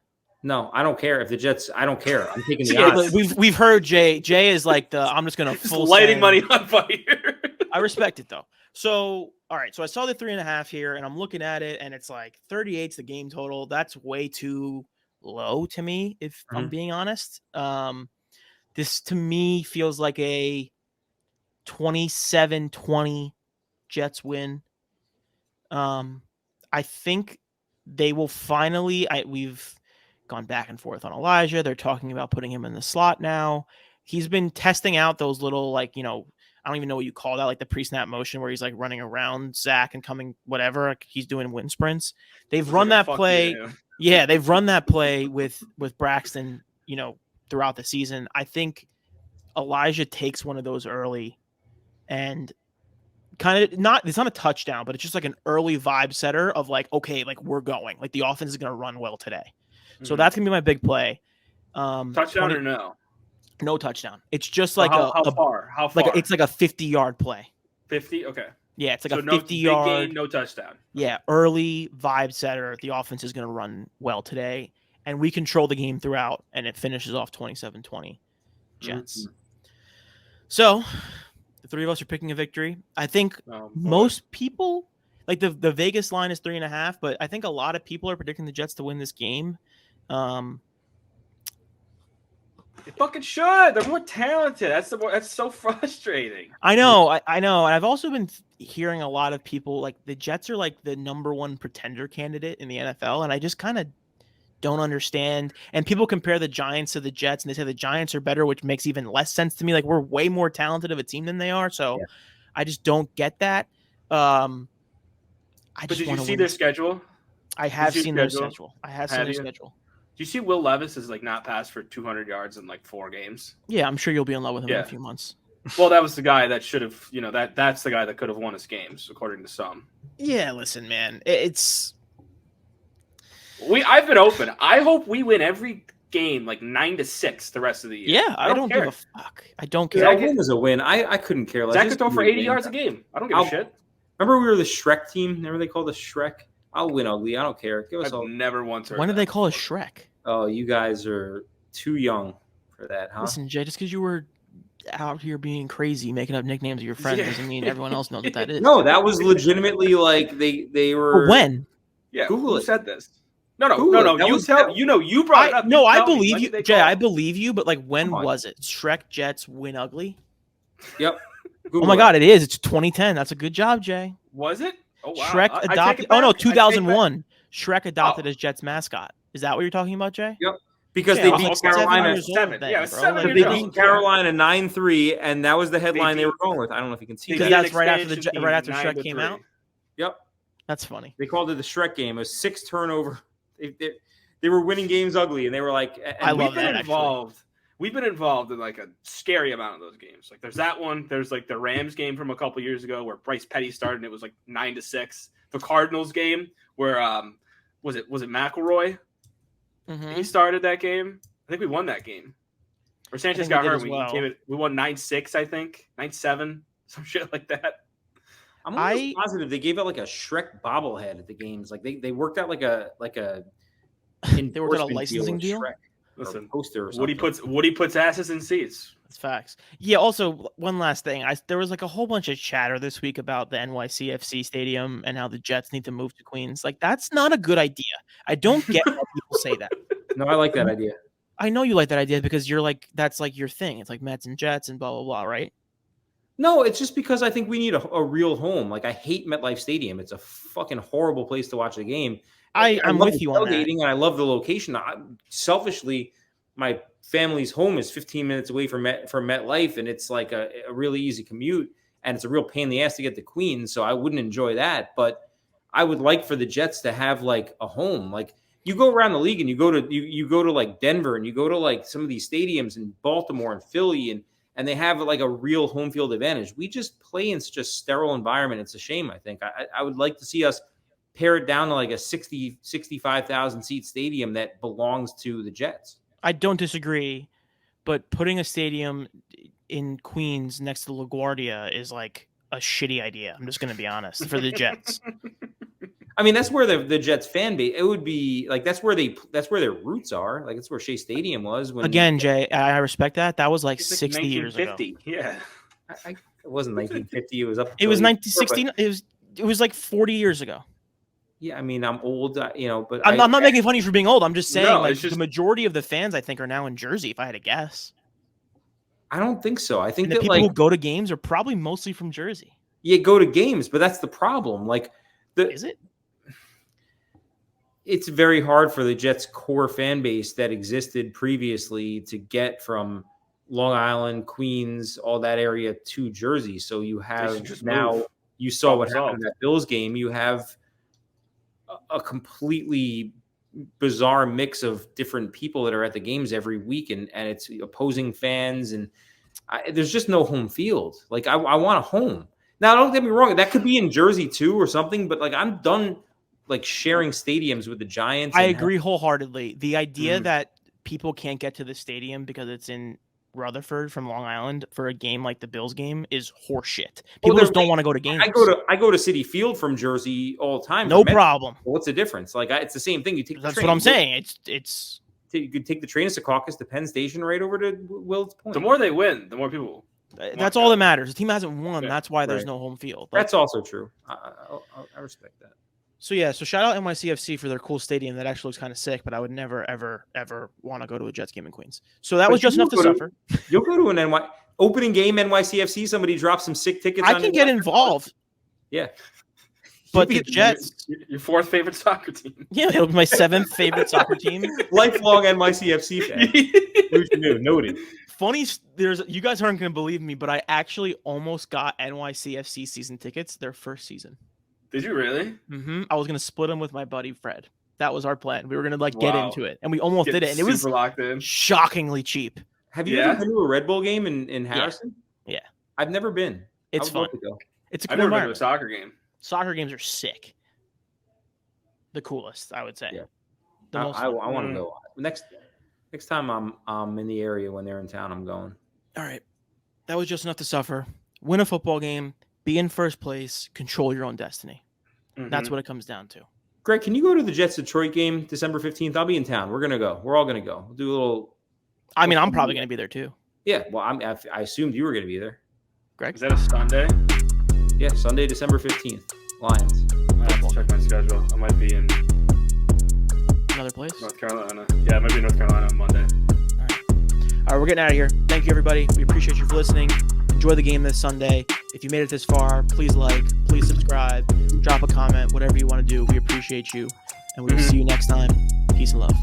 No, I don't care if the Jets. I don't care. I'm taking the Yeah, odds. we've heard Jay. Jay is like I'm just gonna Just full lighting send. money on fire. I respect it though. So all right, so I saw the 3.5 here, and I'm looking at it, and it's like 38's the game total. That's way too low to me, if I'm being honest. This to me feels like a 27-20 Jets win. I think they will finally. We've gone back and forth on Elijah. They're talking about putting him in the slot now. He's been testing out those little, like, I don't even know what you call that, like the pre-snap motion where he's like running around Zach and coming whatever. Like he's doing wind sprints. They've run that play. Yeah, they've run that play with Braxton, throughout the season. I think Elijah takes one of those early and kind of it's not a touchdown, but it's just like an early vibe setter of like, okay, like we're going, like the offense is going to run well today. So that's going to be my big play. Touchdown or no? No touchdown. It's just like how far? How far? Like it's like a 50-yard play. 50? Okay. Yeah, it's like so a 50-yard. Big game, no touchdown. Yeah, early vibe setter. The offense is going to run well today, and we control the game throughout, and it finishes off 27-20 Jets. So the three of us are picking a victory. I think most people, like the Vegas line is 3.5, but I think a lot of people are predicting the Jets to win this game. They fucking should. They're more talented. That's so frustrating. I know. I know. And I've also been hearing a lot of people like the Jets are like the number one pretender candidate in the NFL. And I just kind of don't understand. And people compare the Giants to the Jets and they say the Giants are better, which makes even less sense to me. Like we're way more talented of a team than they are. So I just don't get that. But did you see their schedule? I have seen their schedule. I have seen their schedule. Do you see Will Levis has like not passed for 200 yards in like 4 games? Yeah, I'm sure you'll be in love with him in a few months. Well, that was the guy that should have, that's the guy that could have won us games, according to some. Yeah, listen, man, I've been open. I hope we win every game like 9-6 the rest of the year. Yeah, I don't give a fuck. I don't care. That win is a win. I couldn't care less. Zach could throw for 80 yards a game. I don't give a shit. Remember we were the Shrek team? Remember they called us Shrek? I'll win ugly. I don't care. Give us all. Never once heard. When did they call us Shrek? Oh, you guys are too young for that, huh? Listen, Jay, just because you were out here being crazy, making up nicknames of your friends, doesn't mean everyone else knows what that is. No, that was legitimately like they were. But when? Yeah, Google who it. said this? No. You brought it up. No, I believe you, Jay. I believe you, but like, when was it? Shrek Jets win ugly? Yep. Oh my God, it is. It's 2010. That's a good job, Jay. Was it? Oh wow. Shrek adopted. Oh no, 2001. Shrek adopted as Jets mascot. Is that what you're talking about, Jay? Yep. Because they beat Carolina 7. Then, yeah, bro. 7 they beat Carolina 9-3, and that was the headline they were going with. I don't know if you can see because that. that's right after Shrek came out. Yep. That's funny. They called it the Shrek game. It was 6 turnover. They were winning games ugly, and they were like, I love that. Involved. We've been involved in like a scary amount of those games. Like there's that one. There's like the Rams game from a couple years ago where Bryce Petty started and it was like 9-6. The Cardinals game where was it McElroy? Mm-hmm. He started that game. I think we won that game. Or Sanchez got hurt. We won 9-6, I think. 9-7, some shit like that. I'm almost positive they gave out like a Shrek bobblehead at the games. Like they worked out like a they worked out a licensing deal. Listen, poster or something. Woody puts asses in seats. That's facts. Yeah. Also, one last thing. There was like a whole bunch of chatter this week about the NYCFC stadium and how the Jets need to move to Queens. Like that's not a good idea. I don't get why people say that. No, I like that idea. I know you like that idea because you're like that's like your thing. It's like Mets and Jets and blah blah blah, right? No, it's just because I think we need a real home. Like I hate MetLife Stadium. It's a fucking horrible place to watch the game. I'm with you on that. And I love the location. Selfishly, my family's home is 15 minutes away from MetLife, and it's like a really easy commute, and it's a real pain in the ass to get to Queens, so I wouldn't enjoy that. But I would like for the Jets to have like a home. Like you go around the league and you go to like Denver and you go to like some of these stadiums in Baltimore and Philly and they have like a real home field advantage. We just play in such a sterile environment. It's a shame, I think. I would like to see us pare it down to like a 65,000 seat stadium that belongs to the Jets. I don't disagree, but putting a stadium in Queens next to LaGuardia is like a shitty idea. I'm just going to be honest for the Jets. I mean, that's where the Jets fan base. It would be like that's where their roots are. Like it's where Shea Stadium was. When Again, Jay, I respect that. That was like It's like 60 years ago. 1950. Yeah. it wasn't 1950. It was up. It was until 1916. It was like 40 years ago. Yeah, I mean, I'm old, but I'm not making fun of you for being old. I'm just saying, No, like it's just- the majority of the fans, I think, are now in Jersey. If I had to guess, I don't think so. I think and the that people like who go to games are probably mostly from Jersey. you go to games, but that's the problem. Like Is it? it's very hard for the Jets core fan base that existed previously to get from Long Island, Queens, all that area to Jersey. So you have just now move. you saw what Problem happened in that Bills game. You have a completely bizarre mix of different people that are at the games every week, and it's opposing fans, and there's just no home field. Like I want a home. Now, don't get me wrong, that could be in Jersey too or something, but like I'm done like sharing stadiums with the Giants. I agree wholeheartedly. The idea Mhm. that people can't get to the stadium because it's in Rutherford from Long Island for a game like the Bills game is horseshit. People just don't want to go to games. I go to City Field from Jersey all the time. No for Met. problem. What's the difference? Like it's the same thing. You take That's the what train. I'm saying. It's You could take the train to Secaucus to Penn Station right over to Wills Point. The more they win, the more people. that's all that matters. The team hasn't won. Yeah, That's why there's right. no home field. Like, That's also true. I respect that. so shout out NYCFC for their cool stadium that actually looks kind of sick, but I would never, ever, ever want to go to a Jets game in Queens. So that But was just you enough to go to- suffer. You'll go to an opening game NYCFC. Somebody drops some sick tickets. I on can your get left. involved, Yeah, but You'll the be- Jets, Your fourth favorite soccer team. yeah, it'll be my 7th favorite soccer team. lifelong NYCFC fan. Noted. Funny, you guys aren't going to believe me, but I actually almost got NYCFC season tickets their first season. Did you really? I was going to split them with my buddy Fred. That was our plan. We were going to get Wow. into it, and we almost did it, and it was super locked in. shockingly cheap. Have you Yeah? ever been to a Red Bull game in Harrison? Yeah. I've never been. It's I would fun. love to go. It's a I've cool never been to a environment. soccer game. Soccer games are sick. The coolest, I would say. Yeah. The most I fun. want to go next time I'm in the area when they're in town. I'm going. All right. That was just enough to suffer. Win a football game, be in first place, control your own destiny. That's Mhm. what it comes down to. Greg, can you go to the Jets Detroit game December 15th? I'll be in town. We're gonna go. We're all gonna go. We'll do a little. I mean, I'm probably going to be there too. Yeah. Well, I assumed you were gonna be there. Greg? Is that a Sunday? Yeah, Sunday, December 15th. Lions. I have to check my schedule. I might be in Another place? North Carolina. Yeah, I might be in North Carolina on Monday. All right, we're getting out of here. Thank you, everybody. We appreciate you for listening. Enjoy the game this Sunday. If you made it this far, please please subscribe, drop a comment, whatever you want to do. We appreciate you. And we will see you next time. Peace and love.